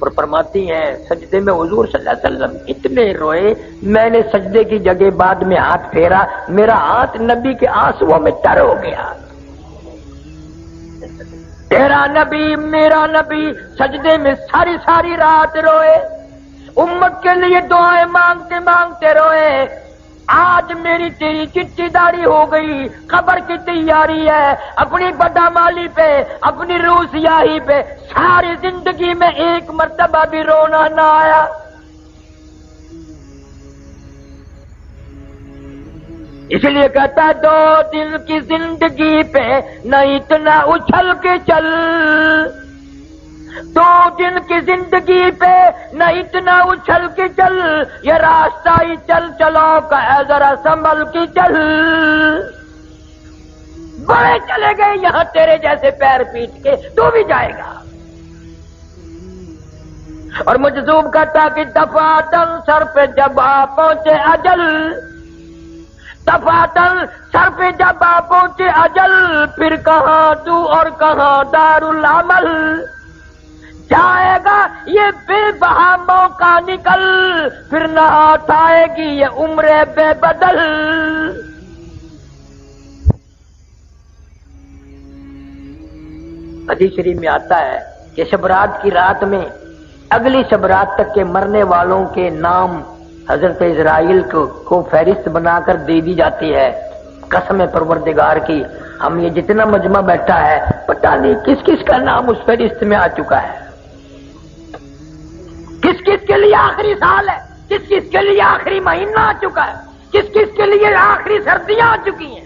اور فرماتی ہیں سجدے میں حضور صلی اللہ علیہ وسلم اتنے روئے، میں نے سجدے کی جگہ بعد میں ہاتھ پھیرا، میرا ہاتھ نبی کے آنسوؤں میں تر ہو گیا۔ تیرا نبی میرا نبی سجدے میں ساری ساری رات روئے، امت کے لیے دعائیں مانگتے مانگتے روئے۔ آج میری تیری چٹی داڑھی ہو گئی، قبر کی تیاری ہے، اپنی بدعمالی پہ، اپنی روح سیاہی پہ ساری زندگی میں ایک مرتبہ بھی رونا نہ آیا۔ اس لیے کہتا ہے 2 دن کی زندگی پہ نہ اتنا اچھل کے چل، 2 دن کی زندگی پہ نہ اتنا اچھل کے چل، یہ راستہ ہی چل چلو کا ہے ذرا سنبھل کے چل۔ بڑے چلے گئے یہاں تیرے جیسے پیر پیٹ کے، تو بھی جائے گا۔ اور مجذوب کہتا کہ دفعتاً سر پہ جب آ پہنچے اجل، دفعتاً سر پہ جب آ پہنچے اجل، پھر کہاں تو اور کہاں دار العمل، جائے گا یہ بے بہا موقع نکل، پھر نہ ہاتھ آئے گی یہ عمر بے بدل۔ حدیث شریف میں آتا ہے کہ شب رات کی رات میں اگلی شب رات تک کے مرنے والوں کے نام حضرت اسرائیل کو فہرست بنا کر دے دی جاتی ہے۔ قسم پروردگار کی ہم یہ جتنا مجمع بیٹھا ہے پتہ نہیں کس کس کا نام اس فہرست میں آ چکا ہے، کس کس کے لیے آخری سال ہے، کس کس کے لیے آخری مہینہ آ چکا ہے، کس کس کے لیے آخری سردیاں آ چکی ہیں۔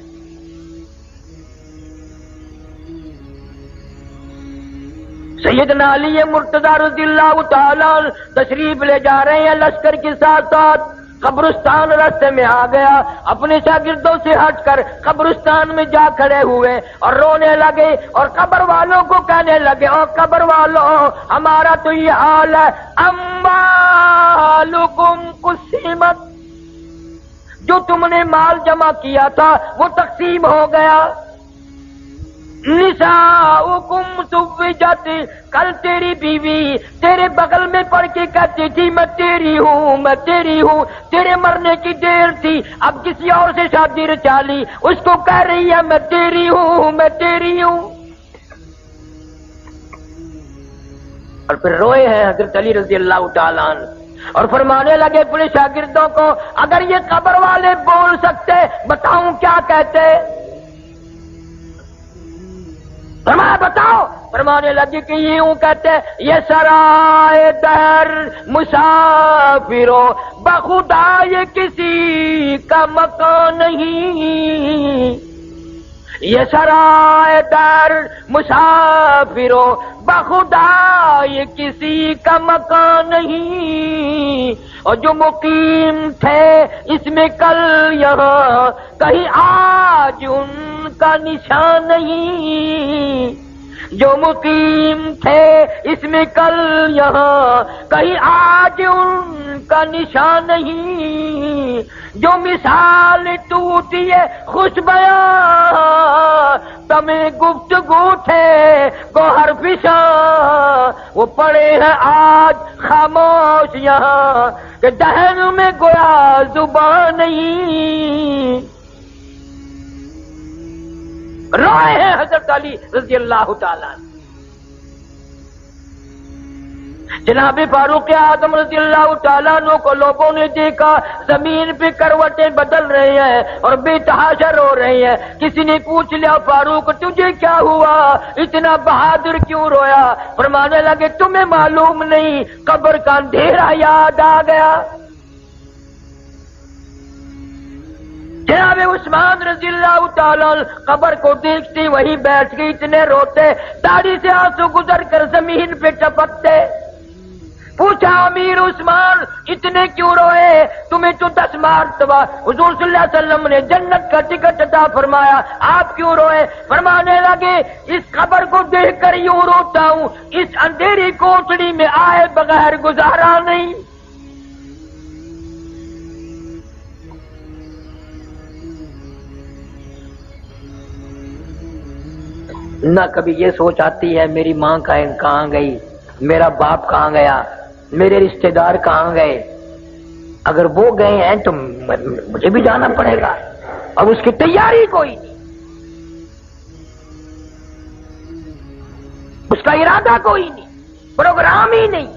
سیدنا علی مرتضی رضی اللہ تعالیٰ تشریف لے جا رہے ہیں لشکر کے ساتھ ساتھ، قبرستان راستے میں آ گیا، اپنے شاگردوں سے ہٹ کر قبرستان میں جا کھڑے ہوئے اور رونے لگے اور قبر والوں کو کہنے لگے، اور قبر والوں ہمارا تو یہ حال ہے، اموالکم قسمت، جو تم نے مال جمع کیا تھا وہ تقسیم ہو گیا، نساؤکم زوجت، کل تیری بیوی تیرے بغل میں پڑ کے کہتی تھی میں تیری ہوں میں تیری ہوں، تیرے مرنے کی دیر تھی، اب کسی اور سے شادی رچا لی، اس کو کہہ رہی ہے میں تیری ہوں میں تیری ہوں۔ اور پھر روئے ہیں حضرت علی رضی اللہ تعالیٰ عنہ اور فرمانے لگے اپنے شاگردوں کو، اگر یہ قبر والے بول سکتے بتاؤں کیا کہتے؟ فرمایا بتاؤ، فرمانے لگے کہ یوں کہتے، یہ سرائے در مسافرو بخدا یہ کسی کا مکان نہیں، یہ سرائے در مسافرو بخدا یہ کسی کا مکان نہیں، اور جو مقیم تھے اس میں کل یہاں کہیں آج ان کا نشان نہیں، جو مقیم تھے اس میں کل یہاں کہیں آج ان کا نشان نہیں، جو مثال ٹوٹی ہے خوش بیان تمہیں گفتگو تھے گوہر فشاں، وہ پڑے ہیں آج خاموش یہاں کہ دہن میں گویا زبان نہیں۔ روئے ہیں حضرت علی رضی اللہ تعالیٰ۔ جناب فاروق اعظم رضی اللہ تعالیٰ عنہ کو لوگوں نے دیکھا زمین پہ کروٹیں بدل رہے ہیں اور بے تحاشا رو رہے ہیں، کسی نے پوچھ لیا فاروق تجھے کیا ہوا، اتنا بہادر کیوں رویا؟ فرمانے لگے تمہیں معلوم نہیں، قبر کا اندھیرا یاد آ گیا، जनाब उस्मान रज़ी अल्लाह तआला कब्र को देखते वहीं बैठ के इतने रोते, दाढ़ी से आंसू गुजर कर जमीन पे टपकते। पूछा अमीर उस्मान इतने क्यों रोए, तुम्हें तो 10 मरतबा हुजूर सल्लल्लाहु अलैहि वसल्लम ने जन्नत का टिकट अता फरमाया, आप क्यों रोए? फरमाने लगे इस कब्र को देखकर यूं रोता हूं, इस अंधेरी कोठरी में आए बगैर गुजारा नहीं। न कभी ये सोच आती है मेरी माँ कहाँ गई, मेरा बाप कहाँ गया, मेरे रिश्तेदार कहाँ गए। अगर वो गए हैं तो मुझे भी जाना पड़ेगा, अब उसकी तैयारी कोई नहीं, उसका इरादा कोई नहीं, प्रोग्राम ही नहीं।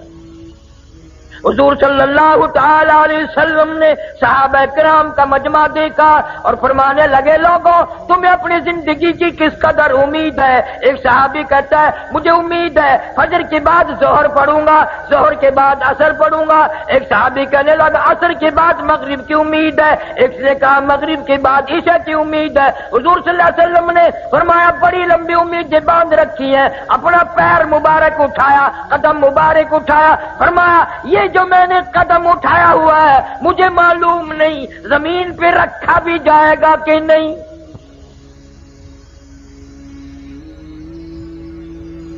हुजूर सल्लल्लाहु ताला अलैहि वसल्लम ने सहाबा किराम का मजमा देखा और फरमाने लगे लोगों तुम्हें अपनी जिंदगी की किस कदर उम्मीद है। एक सहाबी कहता है मुझे उम्मीद है फजर के बाद जोहर पढ़ूंगा, जोहर के बाद असर पढ़ूंगा। एक सहाबी कहने लगा असर के बाद मगरिब की उम्मीद है, एक ने कहा मगरिब के बाद ईशा की उम्मीद है। हुजूर सल्लल्लाहु अलैहि वसल्लम ने फरमाया बड़ी लंबी उम्मीदें बांध रखी हैं। अपना पैर मुबारक उठाया, कदम मुबारक उठाया, फरमाया ये जो मैंने कदम उठाया हुआ है मुझे मालूम नहीं जमीन पे रखा भी जाएगा कि नहीं।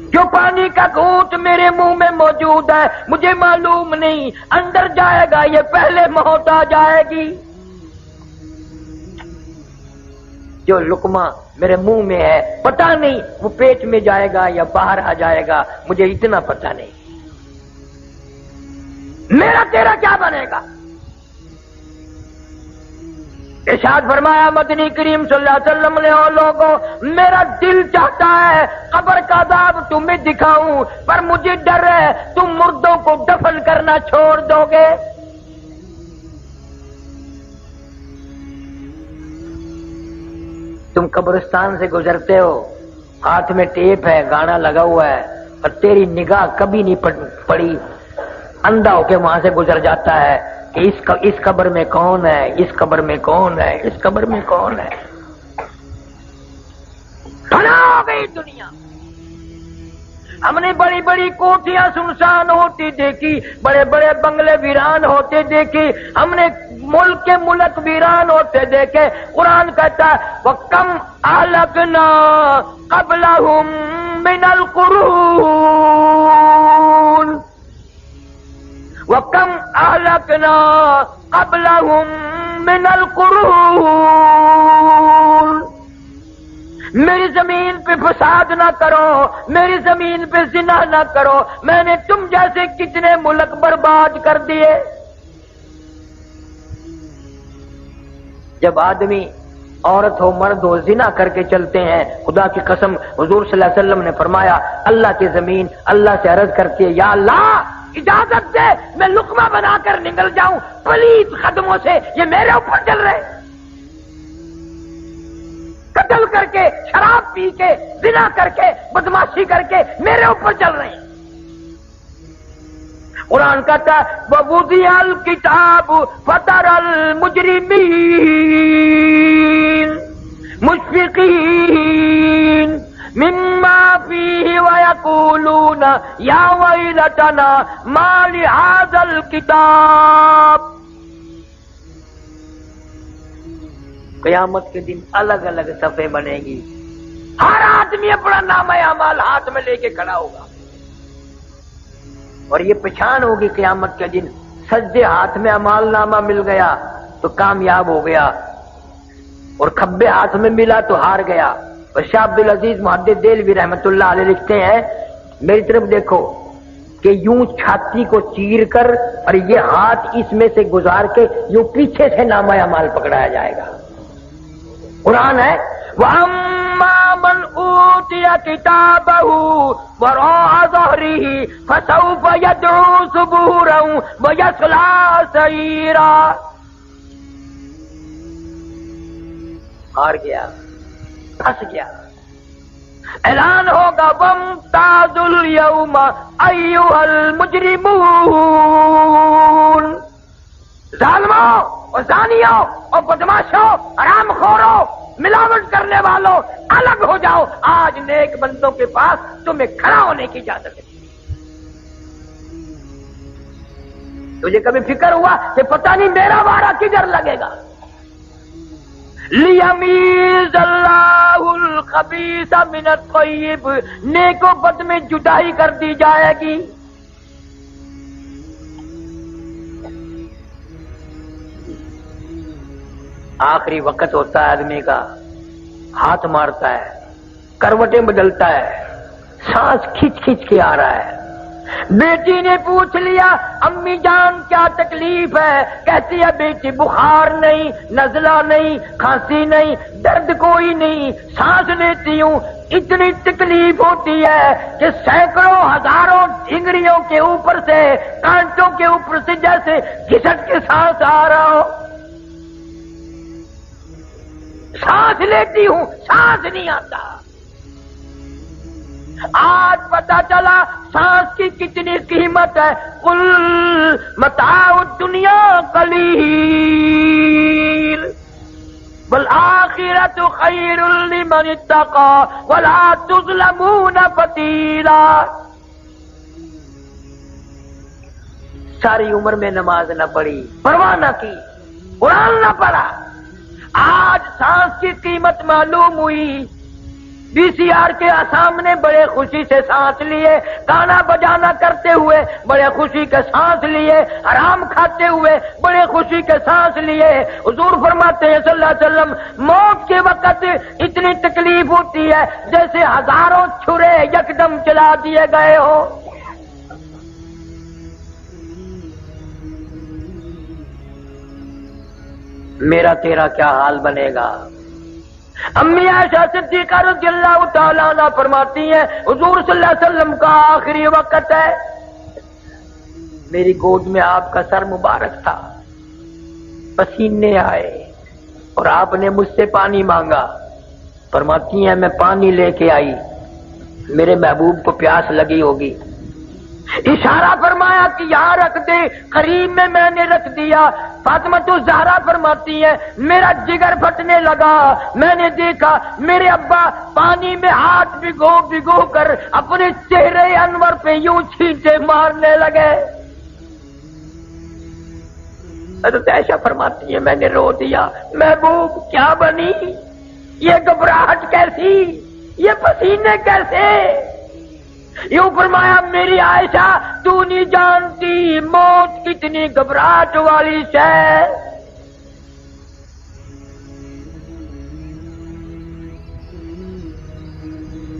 जो पानी का घूंट मेरे मुंह में मौजूद है मुझे मालूम नहीं अंदर जाएगा ये पहले मौत आ जाएगी। जो लुकमा मेरे मुंह में है पता नहीं वो पेट में जाएगा या बाहर आ जाएगा, मुझे इतना पता नहीं। मेरा तेरा क्या बनेगा? इरशाद फरमाया मदनी करीम सल्लल्लाहु अलैहि वसल्लम ने ओ लोगों मेरा दिल चाहता है कब्र का अज़ाब तुम्हें दिखाऊं, पर मुझे डर है तुम मुर्दों को दफन करना छोड़ दोगे। तुम कब्रिस्तान से गुजरते हो, हाथ में टेप है, गाना लगा हुआ है, और तेरी निगाह कभी नहीं पड़ी, अंधा होके वहां से गुजर जाता है कि इस कब्र में कौन है, इस कब्र में कौन है, इस कब्र में कौन है। फना हो गई दुनिया। हमने बड़ी बड़ी कोठियां सुनसान होती देखी, बड़े बड़े बंगले वीरान होते देखे, हमने मुल्क के मुल्क वीरान होते देखे। कुरान कहता है वकम अहलकना क़ब्लहुम मिनल कुरून वकम अहलकना क़ब्लहुम मिनल कुरून। मेरी जमीन पे फसाद ना करो, मेरी जमीन पे जिना ना करो, मैंने तुम जैसे कितने मुल्क बर्बाद कर दिए। जब आदमी औरत हो मर्द हो जिना करके चलते हैं, खुदा की कसम हुजूर सल्लल्लाहु अलैहि वसल्लम ने फरमाया अल्लाह की जमीन अल्लाह से अर्ज करती है या अल्लाह इजाजत दे मैं लुकमा बनाकर निकल जाऊं, पलीत कदमों से ये मेरे ऊपर चल रहे, कत्ल करके शराब पी के जिना करके बदमाशी करके मेरे ऊपर चल रहे हैं। कुरान कहता है ववुदिअल किताब फतरल मुजरिमीन मुशफिकीन मिम्मा फीहि वयक़ूलून या वैलतना मा लिहाज़ल किताब। क़यामत के दिन अलग अलग सफ़े बनेगी, हर आदमी अपना नामा अमाल हाथ में लेके खड़ा होगा और ये पहचान होगी क़यामत के दिन। सज्जे हाथ में अमाल नामा मिल गया तो कामयाब हो गया और खब्बे हाथ में मिला तो हार गया। और शाह अब्दुल अजीज मुहद्दिस देलवी रहमतुल्लाह अलैह लिखते हैं मेरी तरफ देखो कि यूं छाती को चीर कर और ये हाथ इसमें से गुजार के यूं पीछे से नामा अमाल पकड़ाया जाएगा। कुरान है वअम्मा मन ऊतिया किताबहु वराअ ज़हरिही फसौफ यदउ सुबूरन वयस्ला सईरा। हार गया, फंस गया। ऐलान होगा वम्ताजुल यौमा अय्युहल मुजरिमून। जालिमों اور زانیوں اور بدماشوں، حرام خوروں، ملاوٹ کرنے والوں، الگ ہو جاؤ. آج نیک بندوں کے پاس تمہیں کھڑا ہونے کی اجازت ہے. تجھے کبھی فکر ہوا کہ پتہ نہیں میرا وارہ کدھر لگے گا؟ لیمیز اللہ الخبیث من الطیب، نیک و بد میں جدائی کر دی جائے گی. آخری وقت ہوتا ہے آدمی کا، ہاتھ مارتا ہے، کروٹیں بدلتا ہے، سانس کھچ کھچ کے آ رہا ہے. بیٹی نے پوچھ لیا امی جان کیا تکلیف ہے؟ کہتی ہے بیٹی بخار نہیں، نزلہ نہیں، کھانسی نہیں، درد کوئی نہیں، سانس لیتی ہوں اتنی تکلیف ہوتی ہے کہ سینکڑوں ہزاروں ڈھنگریوں کے اوپر سے، کانٹوں کے اوپر سے جیسے گھسٹ کے سانس آ رہا ہو. سانس لیتی ہوں، سانس نہیں آتا. آج پتا چلا سانس کی کتنی قیمت ہے. قل متاع الدنیا قلیل والآخرۃ خیر لمن اتقى ولا تظلمون فتیلا. ساری عمر میں نماز نہ پڑھی، پرواہ نہ کی، قرآن نہ پڑھا، آج سانس کی قیمت معلوم ہوئی. بی سی آر کے سامنے بڑے خوشی سے سانس لیے، گانا بجانا کرتے ہوئے بڑے خوشی کے سانس لیے، حرام کھاتے ہوئے بڑے خوشی کے سانس لیے. حضور فرماتے ہیں صلی اللہ علیہ وسلم موت کے وقت اتنی تکلیف ہوتی ہے جیسے ہزاروں چھرے یکدم چلا دیے گئے ہوں. میرا تیرا کیا حال بنے گا؟ امی عائشہ صدیقہ رضی اللہ تعالیٰ عنہ فرماتی ہیں حضور صلی اللہ علیہ وسلم کا آخری وقت ہے، میری گود میں آپ کا سر مبارک تھا، پسینے آئے اور آپ نے مجھ سے پانی مانگا. فرماتی ہیں میں پانی لے کے آئی، میرے محبوب کو پیاس لگی ہوگی، اشارہ فرمایا کہ یہاں رکھ دے، قریب میں نے رکھ دیا. فاطمہ تو زہرا فرماتی ہے میرا جگر پھٹنے لگا، میں نے دیکھا میرے ابا پانی میں ہاتھ بھگو بھگو کر اپنے چہرے انور پہ یوں چھینٹے مارنے لگے. حضرت عائشہ فرماتی ہے میں نے رو دیا، محبوب کیا بنی، یہ گھبراہٹ کیسی، یہ پسینے کیسے؟ یوں فرمایا میری عائشہ تو نہیں جانتی موت کتنی گھبراہٹ والی ہے.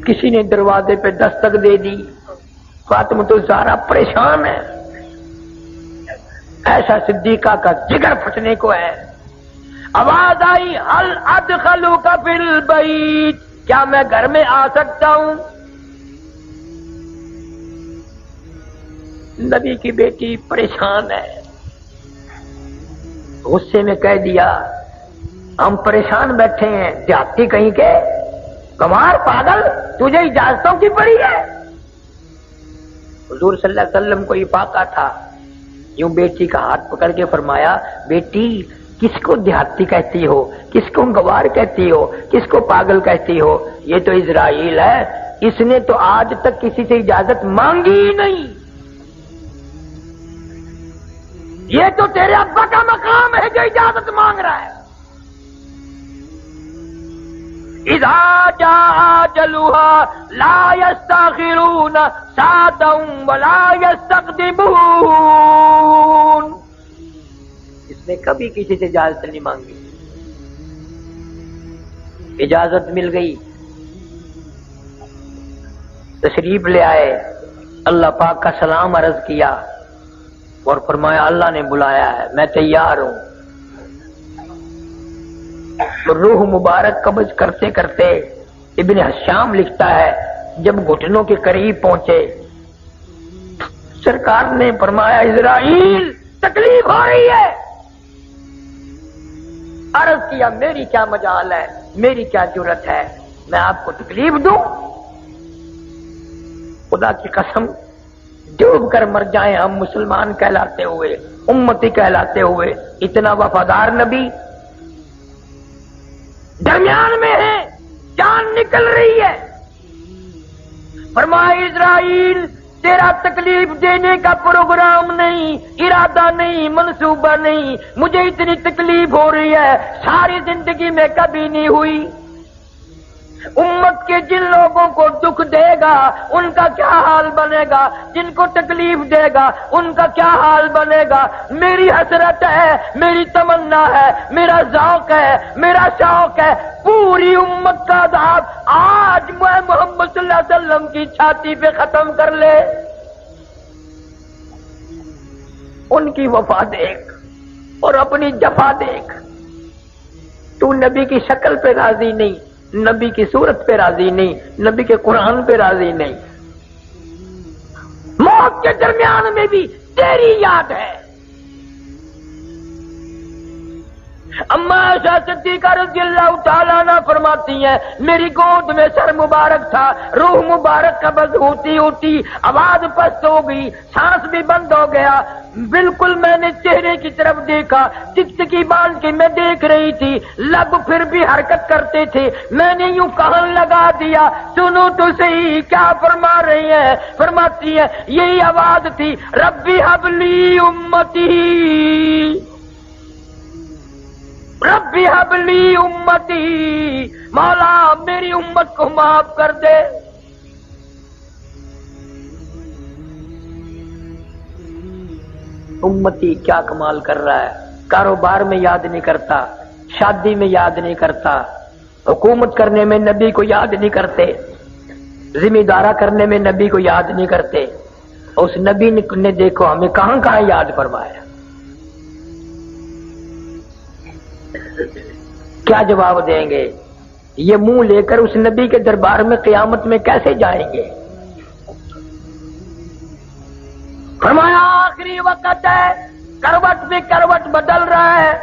کسی نے دروازے پہ دستک دے دی، فاطمہ تو زہرا پریشان ہے، ایسا صدیقہ کا جگر پھٹنے کو ہے. آواز آئی هل ادخلوک فی البیت، کیا میں گھر میں آ سکتا ہوں؟ نبی کی بیٹی پریشان ہے، غصے میں کہہ دیا ہم پریشان بیٹھے ہیں، دیہاتی کہیں کے، کمار پاگل، تجھے اجازتوں کی پڑی ہے؟ حضور صلی اللہ علیہ وسلم کو افاقہ تھا، یوں بیٹی کا ہاتھ پکڑ کے فرمایا بیٹی کس کو دیہاتی کہتی ہو، کس کو گوار کہتی ہو، کس کو پاگل کہتی ہو؟ یہ تو اسرائیل ہے، اس نے تو آج تک کسی سے اجازت مانگی ہی نہیں. یہ تو تیرے ابا کا مقام ہے جو اجازت مانگ رہا ہے. اذا جاء اجلها لا يستأخرون ساعة ولا يستقدمون. اس نے کبھی کسی سے اجازت نہیں مانگی، اجازت مل گئی، تشریف لے آئے، اللہ پاک کا سلام عرض کیا اور فرمایا اللہ نے بلایا ہے، میں تیار ہوں. روح مبارک قبض کرتے کرتے ابن حشام لکھتا ہے جب گھٹنوں کے قریب پہنچے سرکار نے فرمایا اسرائیل تکلیف ہو رہی ہے. عرض کیا میری کیا مجال ہے، میری کیا جرت ہے، میں آپ کو تکلیف دوں؟ خدا کی قسم डूब कर मर जाए हम मुसलमान कहलाते हुए, उम्मती कहलाते हुए। इतना वफादार नबी दरमियान में है, जान निकल रही है। फरमाया इज़राइल तेरा तकलीफ देने का प्रोग्राम नहीं, इरादा नहीं, मंसूबा नहीं, मुझे इतनी तकलीफ हो रही है सारी जिंदगी में कभी नहीं हुई। उम्मत के जिन लोगों को दुख देगा उनका क्या हाल बनेगा, जिनको तकलीफ देगा उनका क्या हाल बनेगा। मेरी हसरत है, मेरी तमन्ना है, मेरा ज़ौक़ है, मेरा शौक है, पूरी उम्मत का अज़ाब आज मैं मोहम्मद सल्लल्लाहु अलैहि वसल्लम की छाती पे खत्म कर ले। उनकी वफा देख और अपनी जफा देख। तू नबी की शक्ल पे राजी नहीं, नबी की सूरत पे राजी नहीं, नबी के कुरान पे राजी नहीं। मौत के दरमियान में भी तेरी याद है। अम्मा आयशा सिद्दीक़ा रज़ियल्लाहु ताला अन्हा फरमाती हैं, मेरी गोद में सर मुबारक था, रूह मुबारक कब्ज़ होती होती आवाज पस्त हो गई, सांस भी बंद हो गया। बिल्कुल मैंने चेहरे की तरफ देखा, टिकटिकी बांध के मैं देख रही थी, लब फिर भी हरकत करते थे। मैंने यूं कान लगा दिया, सुनो तो सही क्या फरमा रही है। फरमाती है यही आवाज थी, रब्बी हबली उम्मती, रब्बी हबली उम्मती, मौला मेरी उम्मत को माफ कर दे। उम्मती क्या कमाल कर रहा है, कारोबार में याद नहीं करता, शादी में याद नहीं करता, हुकूमत करने में नबी को याद नहीं करते, जिम्मेदारा करने में नबी को याद नहीं करते। उस नबी ने देखो हमें कहां कहां याद फरमाया। क्या जवाब देंगे? ये मुंह लेकर उस नबी के दरबार में क़यामत में कैसे जाएंगे? फरमाया आखिरी वक्त है, करवट पे करवट बदल रहा है,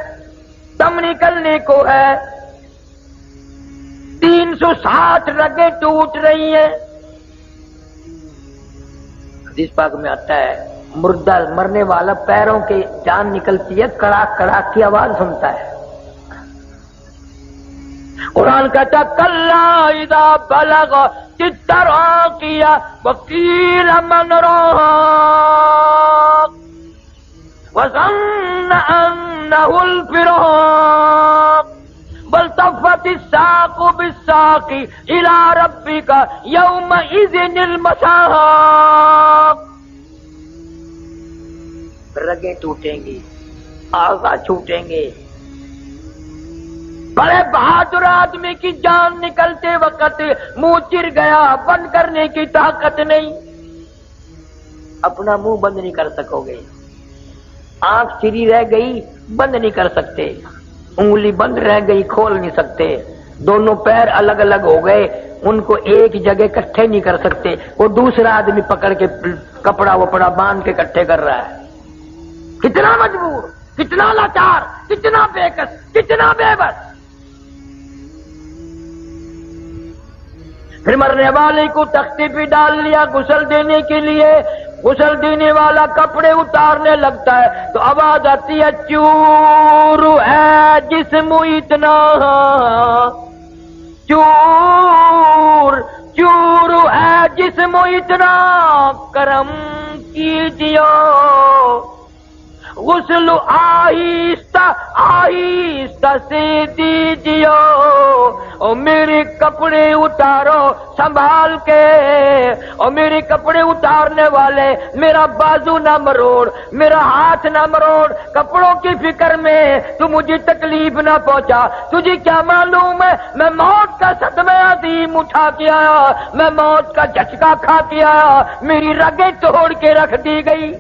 दम निकलने को है, 360 रगें टूट रही हैं। हदीस पाक में आता है मुर्दा मरने वाला पैरों के जान निकलती है, कड़ाक कड़ाक की आवाज सुनता है। कुरान कहता कल्ला इज़ा बलग तित्तराकिया वकील मन राक वज़न्न अन्नहुल फिराक बल तफ़्फ़ति साक़ु बिस्साक़ि इला रब्बिका यौमइज़िनिल मसाक़। रगें टूटेंगी, आज़ा छूटेंगे। बड़े बहादुर आदमी की जान निकलते वक्त मुंह चिर गया, बंद करने की ताकत नहीं, अपना मुंह बंद नहीं कर सकोगे। आंख चिरी रह गई, बंद नहीं कर सकते, उंगली बंद रह गई, खोल नहीं सकते, दोनों पैर अलग अलग हो गए, उनको एक जगह इकट्ठे नहीं कर सकते। वो दूसरा आदमी पकड़ के कपड़ा वपड़ा बांध के इकट्ठे कर रहा है। कितना मजबूर, कितना लाचार, कितना बेकस, कितना बेबस। फिर मरने वाले को तख्ती पे डाल लिया गुस्ल देने के लिए। गुस्ल देने वाला कपड़े उतारने लगता है तो आवाज आती है चूर है जिस्म इतना, चूर चूर है जिस्म इतना, करम कीजिए गुस्ल आहिस्ता आहिस्ता से दीजिए। और मेरे कपड़े उतारो संभाल के, और मेरे कपड़े उतारने वाले मेरा बाजू ना मरोड़, मेरा हाथ ना मरोड़, कपड़ों की फिक्र में तू मुझे तकलीफ ना पहुंचा। तुझे क्या मालूम है मैं मौत का सदमे अजीम उठा के आया, मैं मौत का झटका खा के आया, मेरी रगें तोड़ के रख दी गई।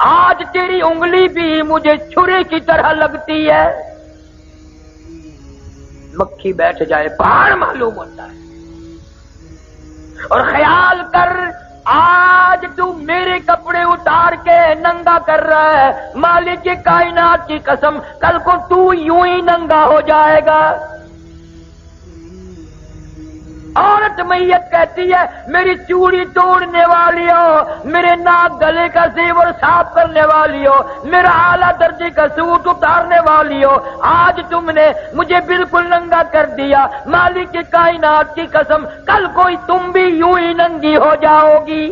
आज तेरी उंगली भी मुझे छुरे की तरह लगती है। मक्खी बैठ जाए पहाड़ मालूम होता है। और ख्याल कर आज तू मेरे कपड़े उतार के नंगा कर रहा है, मालिक की कायनात की कसम कल को तू यूं ही नंगा हो जाएगा। औरत मैयत कहती है मेरी चूड़ी तोड़ने वाली हो, मेरे नाक गले का जेवर साफ करने वाली हो, मेरा आला दर्जे का सूट उतारने वाली हो, आज तुमने मुझे बिल्कुल नंगा कर दिया, मालिक के कायनात की कसम कल कोई तुम भी यूं ही नंगी हो जाओगी।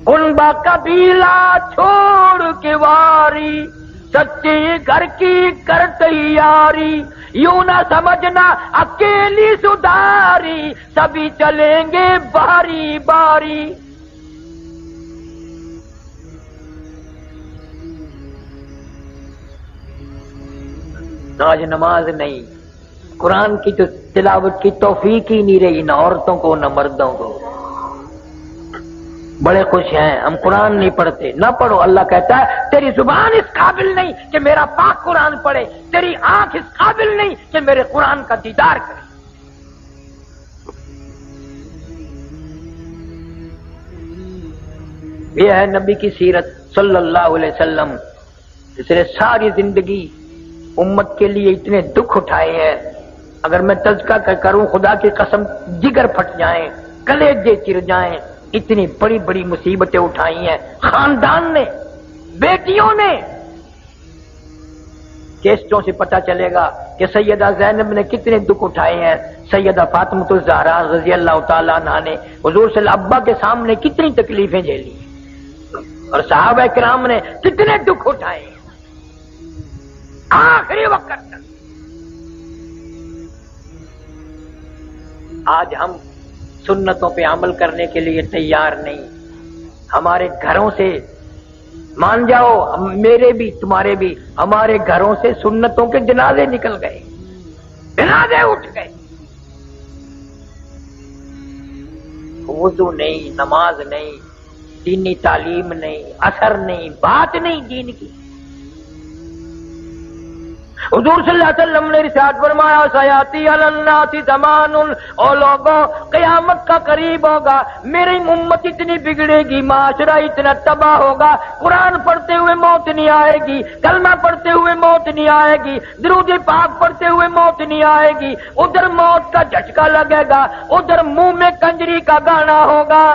उनका कबीला छोड़ के वारी, सच्चे घर की कर तैयारी, यूं ना समझना अकेली सुधारी, सभी चलेंगे बारी बारी। आज नमाज नहीं, कुरान की तो तिलावत की तौफीक ही नहीं रही, न औरतों को न मर्दों को। बड़े खुश हैं हम कुरान नहीं पढ़ते, ना पढ़ो। अल्लाह कहता है तेरी जुबान इस काबिल नहीं कि मेरा पाक कुरान पढ़े, तेरी आंख इस काबिल नहीं कि मेरे कुरान का दीदार करे। यह है नबी की सीरत सल्लल्लाहु अलैहि वसल्लम, जिसने सारी जिंदगी उम्मत के लिए इतने दुख उठाए हैं। अगर मैं तज़किरा करूं खुदा की कसम जिगर फट जाएं, कलेजे चिर जाएं, इतनी बड़ी बड़ी मुसीबतें उठाई हैं खानदान ने, बेटियों ने। केसों से पता चलेगा कि सैयदा ज़ैनब ने कितने दुख उठाए हैं, सैयदा फातिमा ज़हरा रज़ी अल्लाह तआला अन्हा ने हुज़ूर सल्लल्लाहु अलैहि वसल्लम अब्बा के सामने कितनी तकलीफें झेली, और सहाबा किराम ने कितने दुख उठाए आखिरी वक्त तक। आज हम सुन्नतों पे अमल करने के लिए तैयार नहीं। हमारे घरों से मान जाओ, मेरे भी तुम्हारे भी, हमारे घरों से सुन्नतों के जनाजे निकल गए, जनाजे उठ गए। वुज़ू नहीं, नमाज नहीं, दीनी तालीम नहीं, असर नहीं, बात नहीं दीन की। हुज़ूर सल्लल्लाहु अलैहि वसल्लम ने इरशाद फरमाया सयाती अलन्नासी ज़मानुन, ओ लोगों क़यामत का करीब होगा, मेरी उम्मत इतनी बिगड़ेगी, माशरा इतना तबाह होगा, कुरान पढ़ते हुए मौत नहीं आएगी, कलमा पढ़ते हुए मौत नहीं आएगी, दुरूद पाक पढ़ते हुए मौत नहीं आएगी, उधर मौत का झटका लगेगा, उधर मुंह में कंजरी का गाना होगा।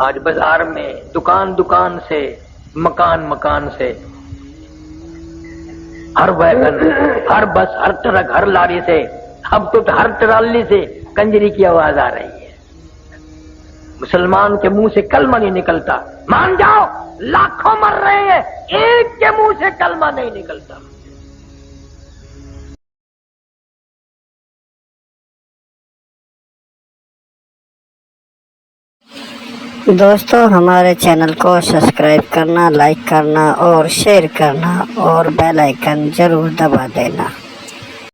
आज बाजार में दुकान दुकान से, मकान मकान से, हर वैगन, हर बस, हर ट्रक, हर लारी से, अब तो हर ट्राली से कंजरी की आवाज आ रही है। मुसलमान के मुंह से कलमा नहीं निकलता। मान जाओ लाखों मर रहे हैं, एक के मुंह से कलमा नहीं निकलता। दोस्तों हमारे चैनल को सब्सक्राइब करना, लाइक करना और शेयर करना और बेल आइकन जरूर दबा देना।